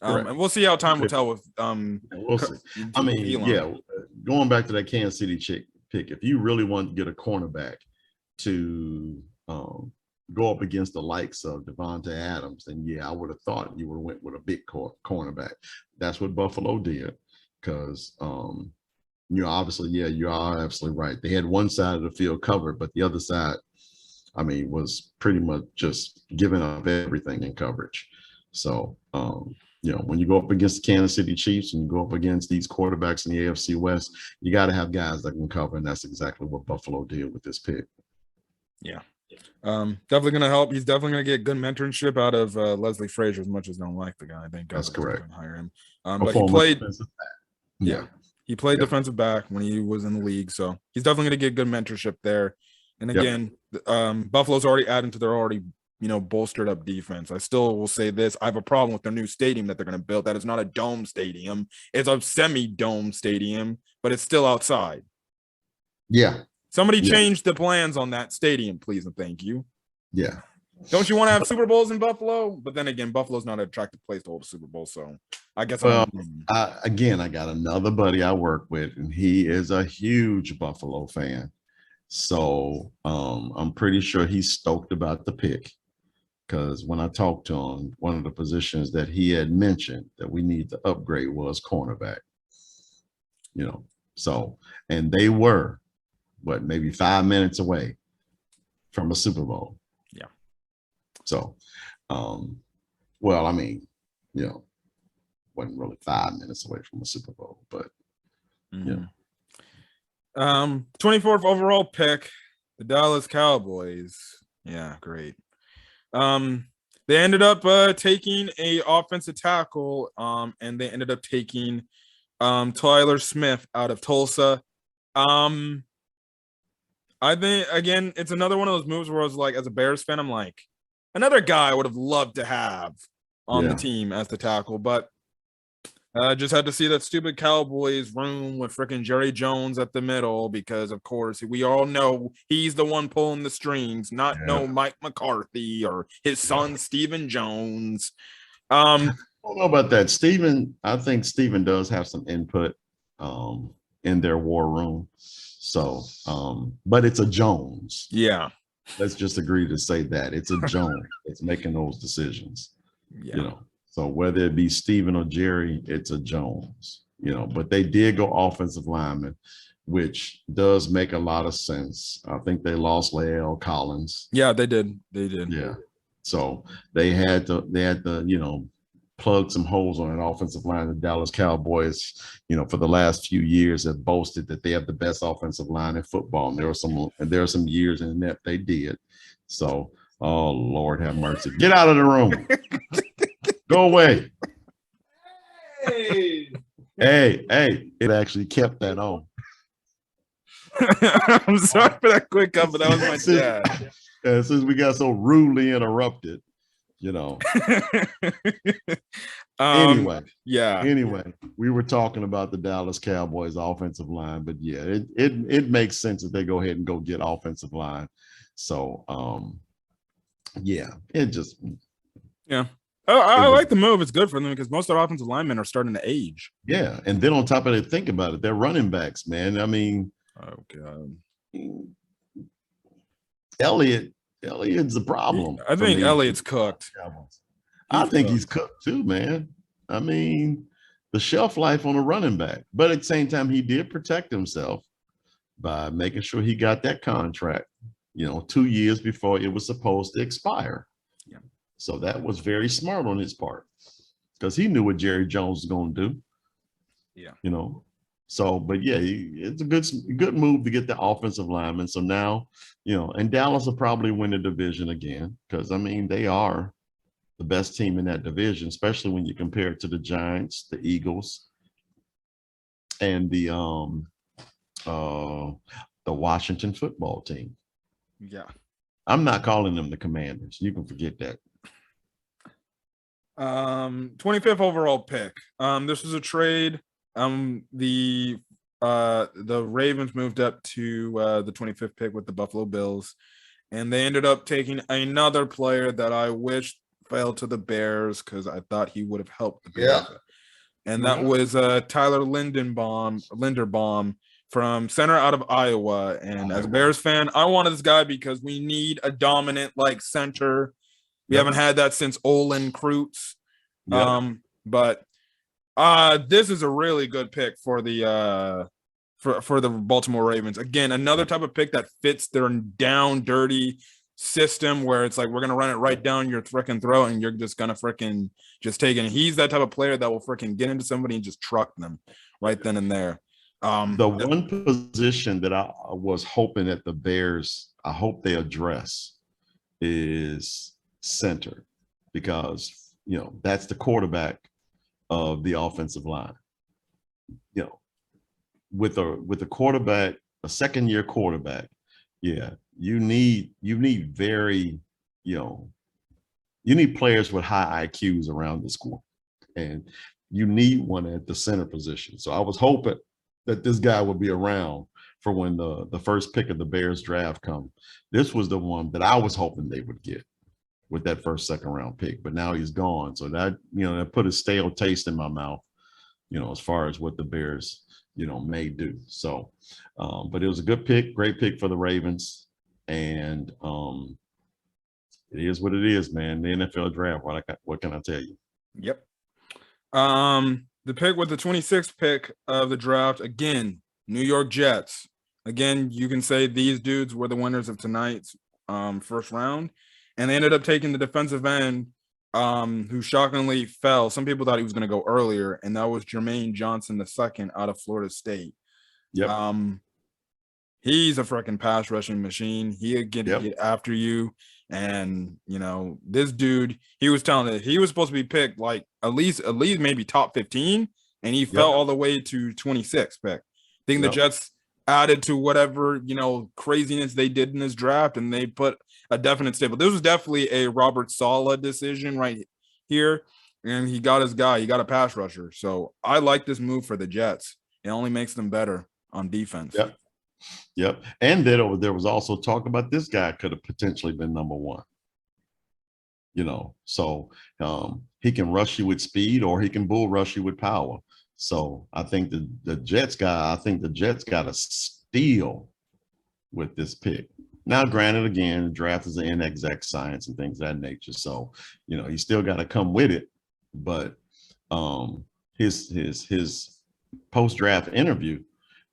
And we'll see how time will tell with we'll see. I mean, going back to that Kansas City pick, if you really want to get a cornerback to go up against the likes of Devontae Adams, then I would have thought you would have went with a big cornerback. That's what Buffalo did, because obviously, you are absolutely right. They had one side of the field covered, but the other side, was pretty much just giving up everything in coverage. So, when you go up against the Kansas City Chiefs and you go up against these quarterbacks in the AFC West, you got to have guys that can cover, and that's exactly what Buffalo did with this pick. Yeah. Definitely going to help. He's definitely going to get good mentorship out of Leslie Frazier, as much as I don't like the guy. I think that's correct. Hire him. But he played he played defensive back when he was in the league, so he's definitely going to get good mentorship there. And again, Buffalo's already adding to their already bolstered up defense. I still will say this: I have a problem with their new stadium that they're going to build. That is not a dome stadium; it's a semi-dome stadium, but it's still outside. Yeah. Somebody change the plans on that stadium, please and thank you. Yeah. Don't you want to have Super Bowls in Buffalo? But then again, Buffalo's not an attractive place to hold a Super Bowl, so I guess. I got another buddy I work with, and he is a huge Buffalo fan. So I'm pretty sure he's stoked about the pick, because when I talked to him, one of the positions that he had mentioned that we need to upgrade was cornerback. So, and they were maybe 5 minutes away from a Super Bowl. Yeah. So, wasn't really 5 minutes away from a Super Bowl, but 24th overall pick, the Dallas Cowboys. Yeah, great. They ended up taking a offensive tackle, and they ended up taking Tyler Smith out of Tulsa. I think, again, it's another one of those moves where I was like, as a Bears fan, I'm like, another guy I would have loved to have on the team as the tackle, but just had to see that stupid Cowboys room with freaking Jerry Jones at the middle, because, of course, we all know he's the one pulling the strings, not no Mike McCarthy or his son, Stephen Jones. I don't know about that. I think Stephen does have some input in their war room. So, but it's a Jones. Yeah. Let's just agree to say that it's a Jones that's making those decisions. Yeah. So whether it be Steven or Jerry, it's a Jones, but they did go offensive lineman, which does make a lot of sense. I think they lost Lael Collins. Yeah, they did. They did. Yeah. So they had to, plug some holes on an offensive line. The Dallas Cowboys, for the last few years have boasted that they have the best offensive line in football. And there are some years in that they did. So, oh Lord have mercy. Get out of the room. Go away. Hey, it actually kept that on. I'm sorry for that quick cut, but that was my dad. Since we got so rudely interrupted, Anyway, we were talking about the Dallas Cowboys offensive line, but yeah, it makes sense that they go ahead and go get offensive line. So, I like the move. It's good for them because most of their offensive linemen are starting to age. Yeah, and then on top of it, think about it, they're running backs, man. I mean, oh God, Elliott's the problem. I think Elliott's cooked. I think he's cooked too, man. I mean, the shelf life on a running back, but at the same time, he did protect himself by making sure he got that contract, 2 years before it was supposed to expire. Yeah. So that was very smart on his part because he knew what Jerry Jones was going to do. Yeah. So, but yeah, it's a good move to get the offensive lineman. So now, and Dallas will probably win the division again because, I mean, they are the best team in that division, especially when you compare it to the Giants, the Eagles, and the Washington football team. Yeah. I'm not calling them the Commanders. You can forget that. 25th overall pick. This was a trade. The Ravens moved up to the 25th pick with the Buffalo Bills, and they ended up taking another player that I wish fell to the Bears because I thought he would have helped the Bears. Yeah. And that was Tyler Linderbaum from center out of Iowa. And as a Bears fan, I wanted this guy because we need a dominant center. We haven't had that since Olin Kreutz. But this is a really good pick for the for the Baltimore Ravens. Again, another type of pick that fits their down dirty system where it's like we're gonna run it right down your freaking throat and you're just gonna freaking just take it. He's that type of player that will freaking get into somebody and just truck them right then and there. The one position that I was hoping that the Bears, I hope they address is center because that's the quarterback of the offensive line. With a quarterback, a second-year quarterback, you need very, you need players with high IQs around the school, and you need one at the center position. So I was hoping that this guy would be around for when the first pick of the Bears draft comes. This was the one that I was hoping they would get with that second round pick, but now he's gone. So that, that put a stale taste in my mouth, as far as what the Bears, may do. So, but it was a good pick, great pick for the Ravens. And it is what it is, man. The NFL draft. What can I tell you? Yep. The pick with the 26th pick of the draft, again, New York Jets. Again, you can say these dudes were the winners of tonight's first round. And they ended up taking the defensive end who shockingly fell. Some people thought he was going to go earlier, and that was Jermaine Johnson II out of Florida State. Yep. He's a freaking pass rushing machine. He'd get after you. And, this dude, he was telling it, he was supposed to be picked at least maybe top 15, and he fell all the way to 26 pick. I think the Jets added to whatever, craziness they did in this draft, and they put a definite staple. This was definitely a Robert Saleh decision right here, and he got his guy. He got a pass rusher. So I like this move for the Jets. It only makes them better on defense. Yep. And then there was also talk about this guy could have potentially been number one. So he can rush you with speed or he can bull rush you with power. So I think the Jets got a steal with this pick. Now, granted, again, the draft is an inexact science and things of that nature. So, you still got to come with it. But his post-draft interview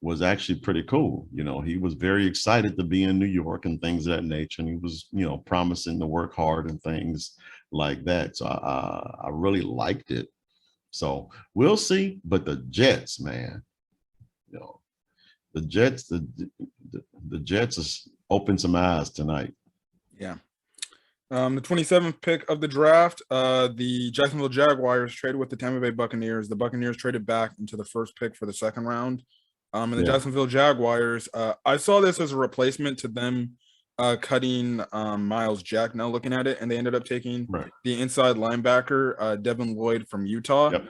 was actually pretty cool. He was very excited to be in New York and things of that nature. And he was, promising to work hard and things like that. So I really liked it. So we'll see. But the Jets, man, you know, the Jets, the Jets has opened some eyes tonight. Yeah. The 27th pick of the draft, the Jacksonville Jaguars traded with the Tampa Bay Buccaneers. The Buccaneers traded back into the first pick for the second round. And the Jacksonville Jaguars, I saw this as a replacement to them cutting Miles Jack, now looking at it, and they ended up taking the inside linebacker, Devin Lloyd from Utah. Yep.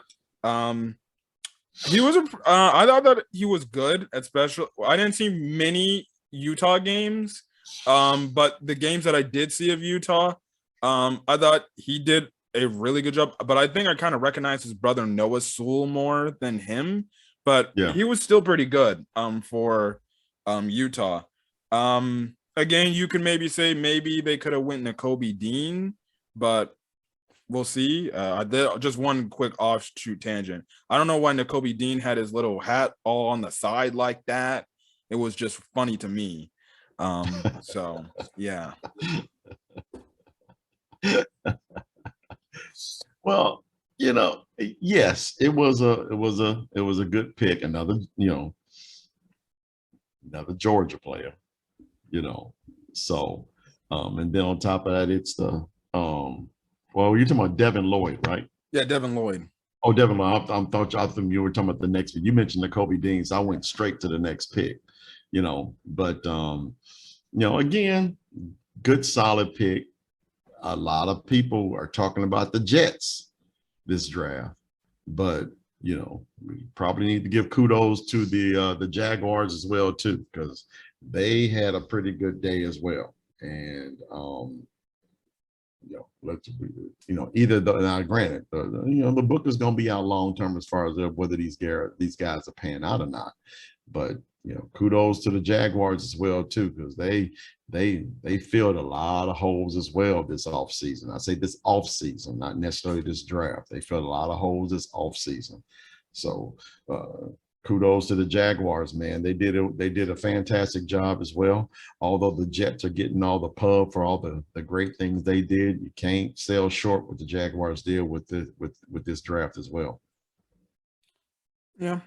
He was I thought that he was good at special. I didn't see many Utah games. But the games that I did see of Utah, I thought he did a really good job. But I think I kind of recognized his brother Noah Sewell more than him. But he was still pretty good for Utah. Again, you can maybe say maybe they could have went Nakobe Dean, but we'll see. Just one quick offshoot tangent. I don't know why Nakobe Dean had his little hat all on the side like that. It was just funny to me. So yeah. Well, you know, yes, it was a good pick. Another Georgia player, you know. So and then on top of that, it's the well, you're talking about Devin Lloyd, right? Yeah, Devin Lloyd. Oh, Devin Lloyd. I thought you were talking about the next pick. You mentioned Nakobe Dean, so I went straight to the next pick, you know. But again, good solid pick. A lot of people are talking about the Jets this draft, but we probably need to give kudos to the Jaguars as well too, because they had a pretty good day as well. And either now granted, the book is going to be out long term as far as whether these guys are paying out or not, but kudos to the Jaguars as well too, because they filled a lot of holes as well this offseason. I say this offseason, not necessarily this draft. They filled a lot of holes this offseason. So kudos to the Jaguars, man. They did a fantastic job as well. Although the Jets are getting all the pub for all the great things they did, you can't sell short what the Jaguars did with this draft as well. Yeah.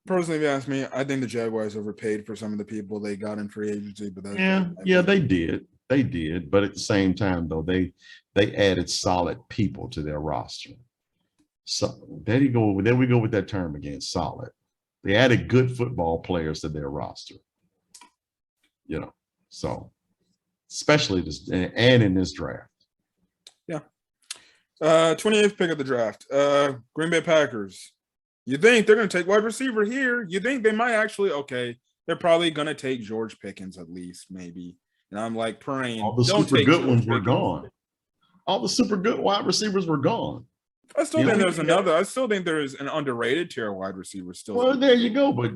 Personally, if you ask me, I think the Jaguars overpaid for some of the people they got in free agency. But they did. But at the same time, though, they added solid people to their roster. So there we go with that term again, solid. They added good football players to their roster. So especially this and in this draft. Yeah. 28th pick of the draft. Green Bay Packers. You think they're going to take wide receiver here? You think they might actually? Okay, they're probably going to take George Pickens at least, maybe. And I'm like praying. All the super good ones were gone. All the super good wide receivers were gone. I still think there's another. I still think there is an underrated tier of wide receiver still. Well, there you go. But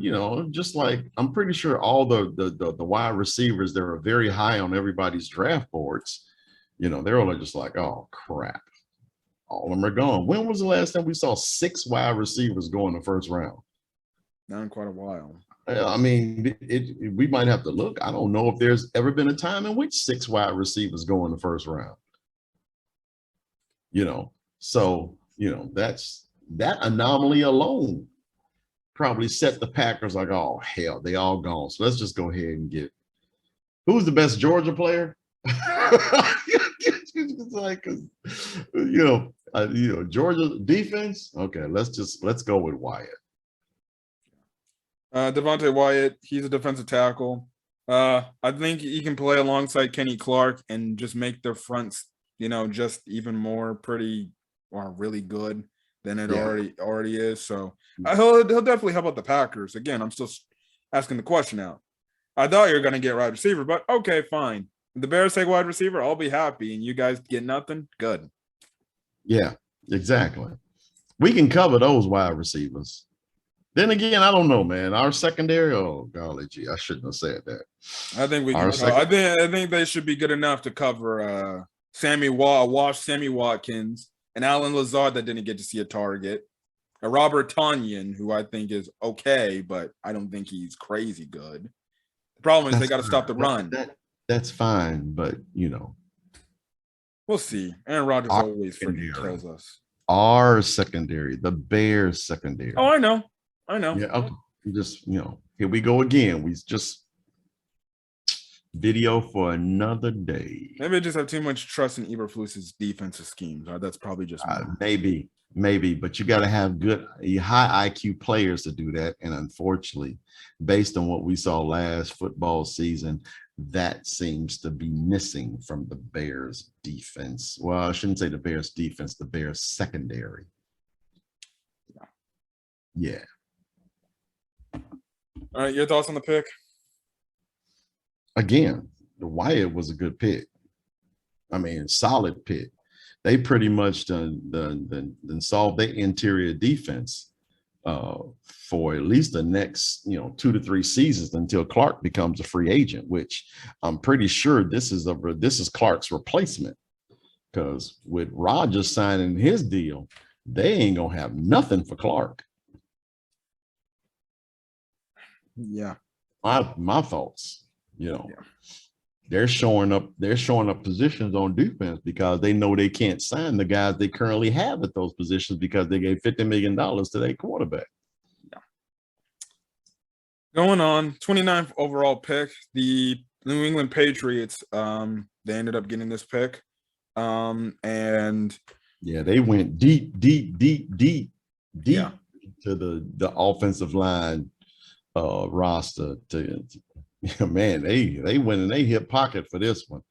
just like I'm pretty sure all the wide receivers that are very high on everybody's draft boards, they're all just like, oh crap. All of them are gone. When was the last time we saw 6 wide receivers go in the first round? Not in quite a while. I mean, we might have to look. I don't know if there's ever been a time in which 6 wide receivers go in the first round. So that's that anomaly alone probably set the Packers like, oh hell, they all gone. So let's just go ahead and get who's the best Georgia player. It's like, Georgia defense. Okay, let's go with Wyatt. Devontae Wyatt, he's a defensive tackle. I think he can play alongside Kenny Clark and just make their fronts, just even more pretty or really good than it already is. So he'll definitely help out the Packers. Again, I'm still asking the question out. I thought you were going to get wide receiver, but okay, fine. If the Bears take wide receiver, I'll be happy, and you guys get nothing. Good. Yeah, exactly. We can cover those wide receivers. Then again, I don't know, man. Our secondary, oh golly gee, I shouldn't have said that. I think we can. I think they should be good enough to cover Sammy Watkins, and Alan Lazard that didn't get to see a target. Robert Tonyan, who I think is okay, but I don't think he's crazy good. The problem is they got to stop the run. That's fine, but We'll see. Aaron Rodgers Our always freaking secondary. kills us. Our secondary, the Bears secondary. Oh, I know. Yeah, okay. Just here we go again. We just video for another day. Maybe I just have too much trust in Eberflus's defensive schemes. That's probably just me. Maybe, but you got to have good, high IQ players to do that. And unfortunately, based on what we saw last football season, that seems to be missing from the Bears defense. Well, I shouldn't say the Bears defense, the Bears secondary. Yeah. All right, your thoughts on the pick? Again, the Wyatt was a good pick. I mean, solid pick. They pretty much done solved their interior defense for at least the next 2 to 3 seasons until Clark becomes a free agent, which I'm pretty sure this is Clark's replacement, because with Rodgers signing his deal, they ain't gonna have nothing for Clark. Yeah, my thoughts. They're showing up positions on defense because they know they can't sign the guys they currently have at those positions because they gave $50 million to their quarterback. Yeah. Going on, 29th overall pick, the New England Patriots. They ended up getting this pick. And yeah, they went deep yeah. to the offensive line roster to man, they went in their hip pocket for this one.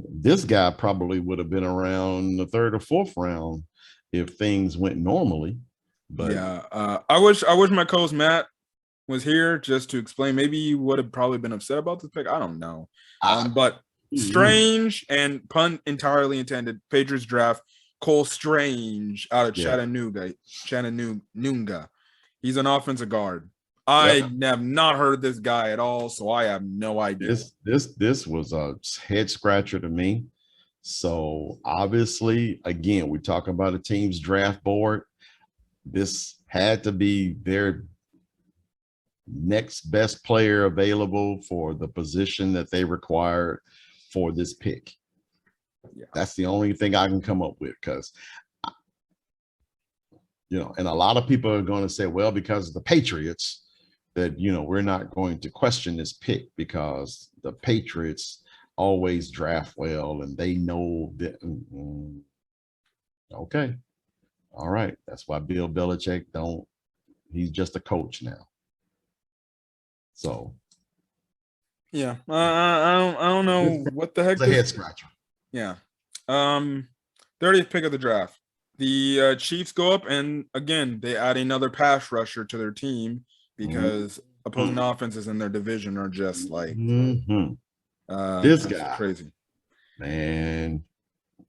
This guy probably would have been around the 3rd or 4th round if things went normally. But yeah, I wish my co-host Matt was here just to explain. Maybe he would have probably been upset about this pick. I don't know. But strange and pun entirely intended. Patriots draft Cole Strange out of Chattanooga. He's an offensive guard. I have not heard this guy at all, so I have no idea. This was a head scratcher to me. So obviously, again, we're talking about a team's draft board. This had to be their next best player available for the position that they required for this pick. Yeah. That's the only thing I can come up with, because and a lot of people are going to say, well, because of the Patriots, that we're not going to question this pick because the Patriots always draft well and they know that. Okay, all right, that's why Bill Belichick he's just a coach now. So yeah, I don't know what the heck. It's a head scratcher. Yeah. 30th pick of the draft. The Chiefs go up, and again they add another pass rusher to their team, because opposing offenses in their division are just like this guy crazy. Man,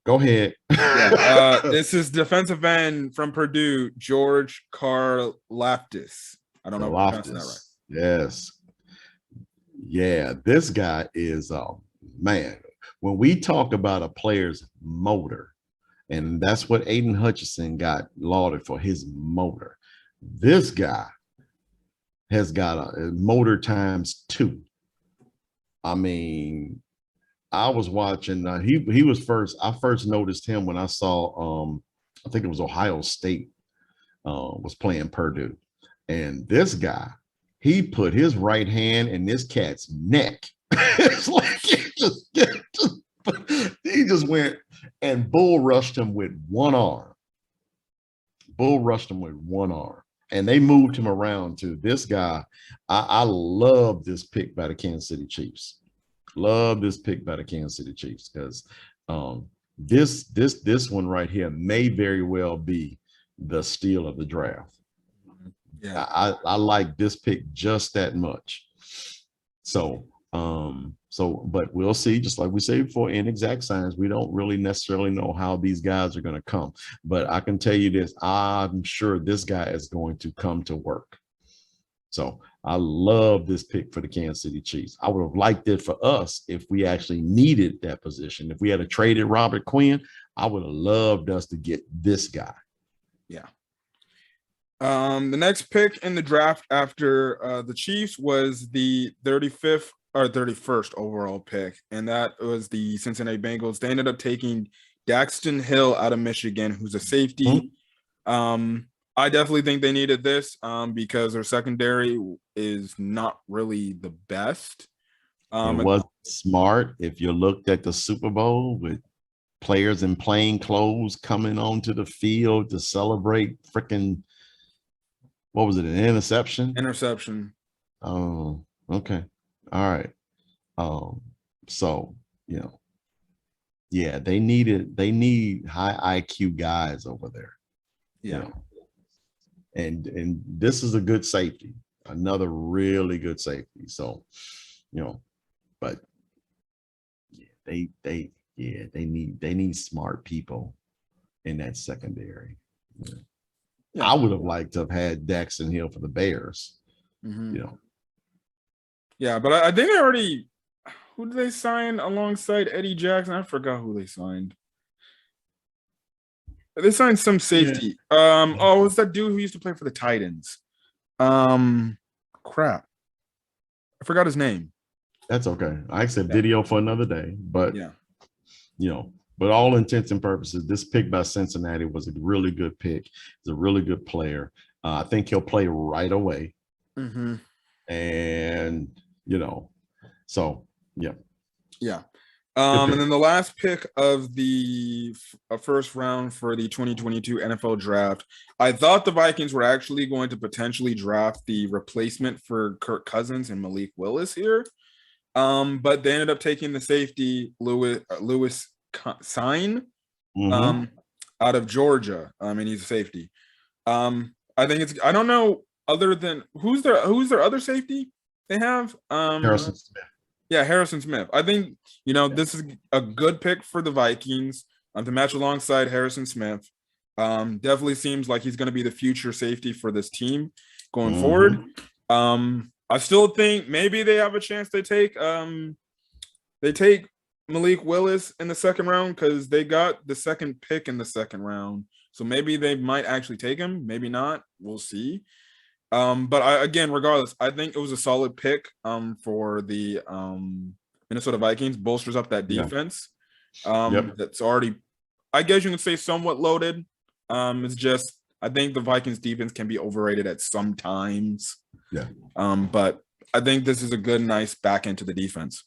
go ahead. This is defensive end from Purdue, George Karlaftis. I don't know if I'm pronouncing that right. Yes. Yeah, this guy is man. When we talk about a player's motor, and that's what Aiden Hutchinson got lauded for, his motor. This guy has got a motor times 2. I mean, I was watching. He was first. I first noticed him when I saw. I think it was Ohio State was playing Purdue, and this guy, he put his right hand in this cat's neck. It's like he just went and bull rushed him with one arm. And they moved him around to this guy. I love this pick by the Kansas City Chiefs. Because this one right here may very well be the steal of the draft. Yeah, I like this pick just that much. So but we'll see. Just like we said before, inexact science, we don't really necessarily know how these guys are going to come. But I can tell you this: I'm sure this guy is going to come to work. So I love this pick for the Kansas City Chiefs. I would have liked it for us if we actually needed that position. If we had traded Robert Quinn, I would have loved us to get this guy. Yeah. The next pick in the draft after the Chiefs was the 35th or 31st overall pick, and that was the Cincinnati Bengals. They ended up taking Daxton Hill out of Michigan, who's a safety. I definitely think they needed this because their secondary is not really the best. It was smart if you looked at the Super Bowl with players in plain clothes coming onto the field to celebrate freaking, what was it, an interception? Oh, okay. All right. So, yeah, they need high IQ guys over there. Yeah. And this is a good safety, another really good safety. So, but yeah, they need smart people in that secondary. Yeah. I would have liked to have had Daxton Hill for the Bears. Yeah, but I think they already, who did they sign alongside Eddie Jackson? I forgot who they signed. They signed some safety. Yeah. It was that dude who used to play for the Titans. Crap. I forgot his name. That's okay. I said video for another day, but but all intents and purposes, this pick by Cincinnati was a really good pick. He's a really good player. I think he'll play right away. And so yeah. And then the last pick of the first round for the 2022 NFL draft, I thought the Vikings were actually going to potentially draft the replacement for Kirk Cousins and Malik Willis here. But they ended up taking the safety Lewis Sign out of Georgia. And he's a safety. I think I don't know, other than who's their other safety they have? Harrison Smith. Yeah, Harrison Smith. I think, this is a good pick for the Vikings to match alongside Harrison Smith. Definitely seems like he's going to be the future safety for this team going forward. I still think maybe they have a chance they take Malik Willis in the second round because they got the second pick in the second round. So maybe they might actually take him, maybe not. We'll see. But regardless, I think it was a solid pick for the Minnesota Vikings. Bolsters up that defense. That's already, I guess you can say, somewhat loaded. It's just, I think the Vikings defense can be overrated at some times. Yeah. But I think this is a good, nice back end to the defense.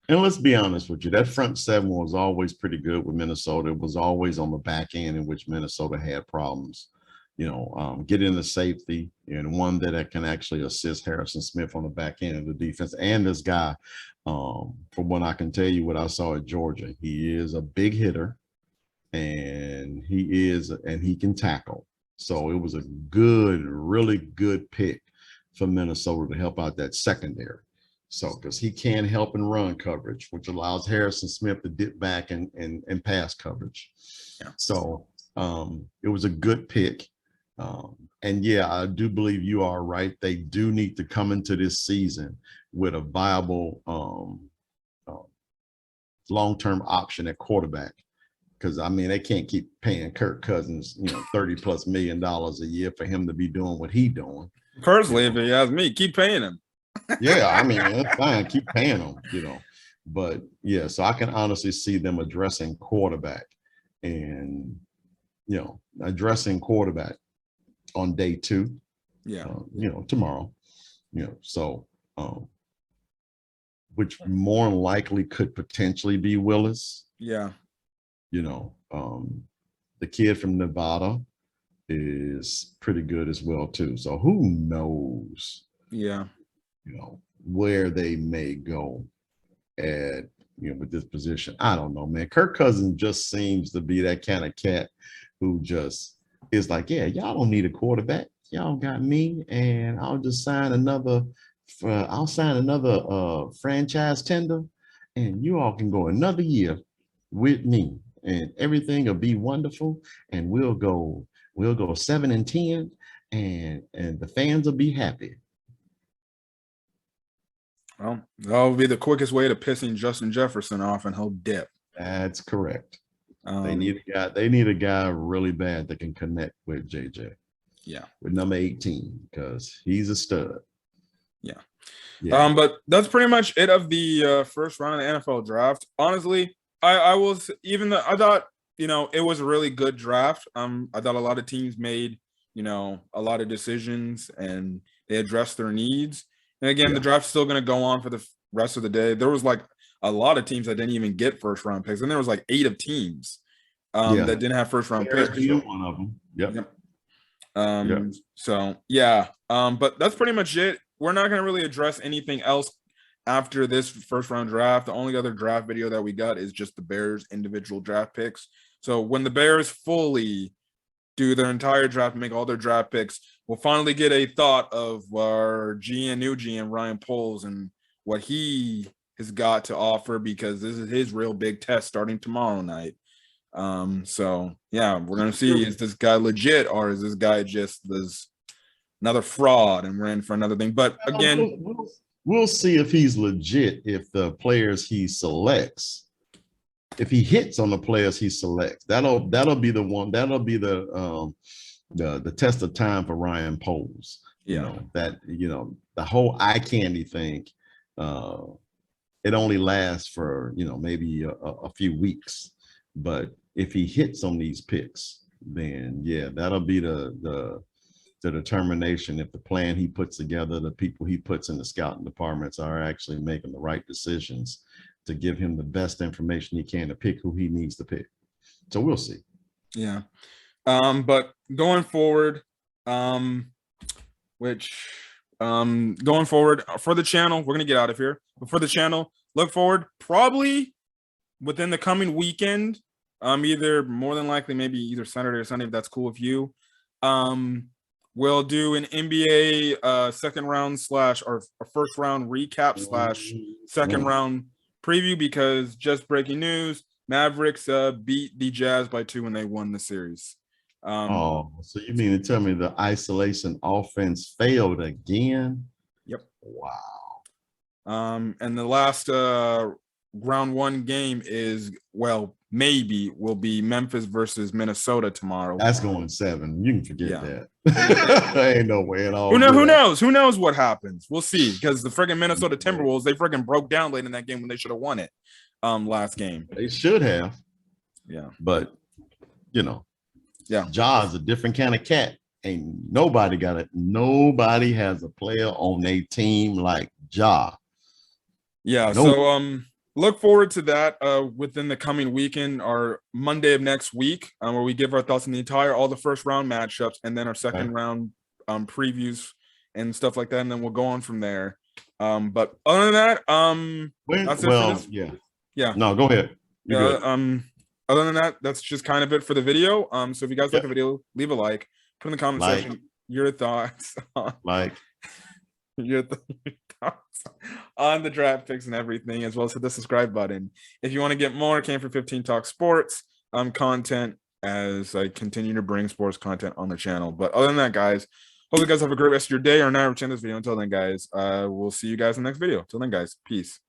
And let's be honest with you, that front seven was always pretty good with Minnesota. It was always on the back end in which Minnesota had problems. Getting the safety and one that can actually assist Harrison Smith on the back end of the defense. And this guy, from what I can tell you, what I saw at Georgia, he is a big hitter and he can tackle. So it was a really good pick for Minnesota to help out that secondary. So, because he can help in run coverage, which allows Harrison Smith to dip back and pass coverage. Yeah. So it was a good pick. And yeah, I do believe you are right. They do need to come into this season with a viable long-term option at quarterback. Because they can't keep paying Kirk Cousins, $30+ million a year for him to be doing what he's doing. Personally, if you ask me, keep paying him. Yeah, it's fine. Keep paying them, But yeah, so I can honestly see them addressing quarterback and, addressing quarterback on day 2. Yeah. Tomorrow. So which more likely could potentially be Willis. Yeah. The kid from Nevada is pretty good as well too. So who knows? Yeah. Where they may go at, with this position. I don't know, man. Kirk Cousins just seems to be that kind of cat who just is like, yeah, y'all don't need a quarterback. Y'all got me, and I'll just sign another franchise tender, and you all can go another year with me, and everything will be wonderful, and we'll go 7-10, and the fans will be happy. Well, that'll be the quickest way to pissing Justin Jefferson off, and he'll dip. That's correct. They need a guy really bad that can connect with JJ. Yeah. With number 18, because he's a stud. Yeah. Yeah. But that's pretty much it of the first round of the NFL draft. Honestly, I was even though I thought, it was a really good draft. I thought a lot of teams made, a lot of decisions and they addressed their needs. And again, the draft's still going to go on for the rest of the day. There was like a lot of teams that didn't even get first round picks, and there was like 8 of teams that didn't have first round picks. One of them. Yep. So yeah. But that's pretty much it. We're not going to really address anything else after this first round draft. The only other draft video that we got is just the Bears individual draft picks. So when the Bears fully do their entire draft, make all their draft picks, we'll finally get a thought of our new GM, Ryan Poles, and what he has got to offer, because this is his real big test starting tomorrow night. So yeah, we're going to see, is this guy legit or is this guy just this another fraud and we're in for another thing? But again, we'll see if he's legit, if the players he selects, if he hits on the players he selects. That'll be the one, that'll be the test of time for Ryan Poles. The whole eye candy thing, it only lasts for maybe a few weeks. But if he hits on these picks, then yeah, that'll be the determination if the plan he puts together, the people he puts in the scouting departments are actually making the right decisions to give him the best information he can to pick who he needs to pick. So we'll see. Yeah. But going forward, going forward for the channel, we're going to get out of here. But for the channel, look forward probably within the coming weekend, either more than likely, maybe either Saturday or Sunday, if that's cool with you. We'll do an NBA second round / or first round recap / second round preview, because just breaking news, Mavericks beat the Jazz by 2 when they won the series. So you mean to tell me the isolation offense failed again? Yep. Wow. And the last round 1 game is, maybe will be Memphis versus Minnesota tomorrow. That's going 7. You can forget that. Ain't no way at all. Who knows? Who knows what happens? We'll see, because the friggin' Minnesota Timberwolves, they friggin' broke down late in that game when they should have won it last game. They should have. Yeah. But, Ja's a different kind of cat. Ain't nobody got it. Nobody has a player on a team like Ja. Yeah. So look forward to that within the coming weekend, or Monday of next week, where we give our thoughts on all the first round matchups, and then our second round previews and stuff like that, and then we'll go on from there. But other than that, that's it for this. Yeah. No, go ahead. Other than that, that's just kind of it for the video. So if you guys like the video, leave a like, put in the comment section your thoughts on your thoughts on the draft picks and everything, as well as hit the subscribe button if you want to get more Came for 15 Talk Sports content, as I continue to bring sports content on the channel. But other than that, guys, hope you guys have a great rest of your day or night watching this video. Until then, guys, we'll see you guys in the next video. Until then, guys, peace.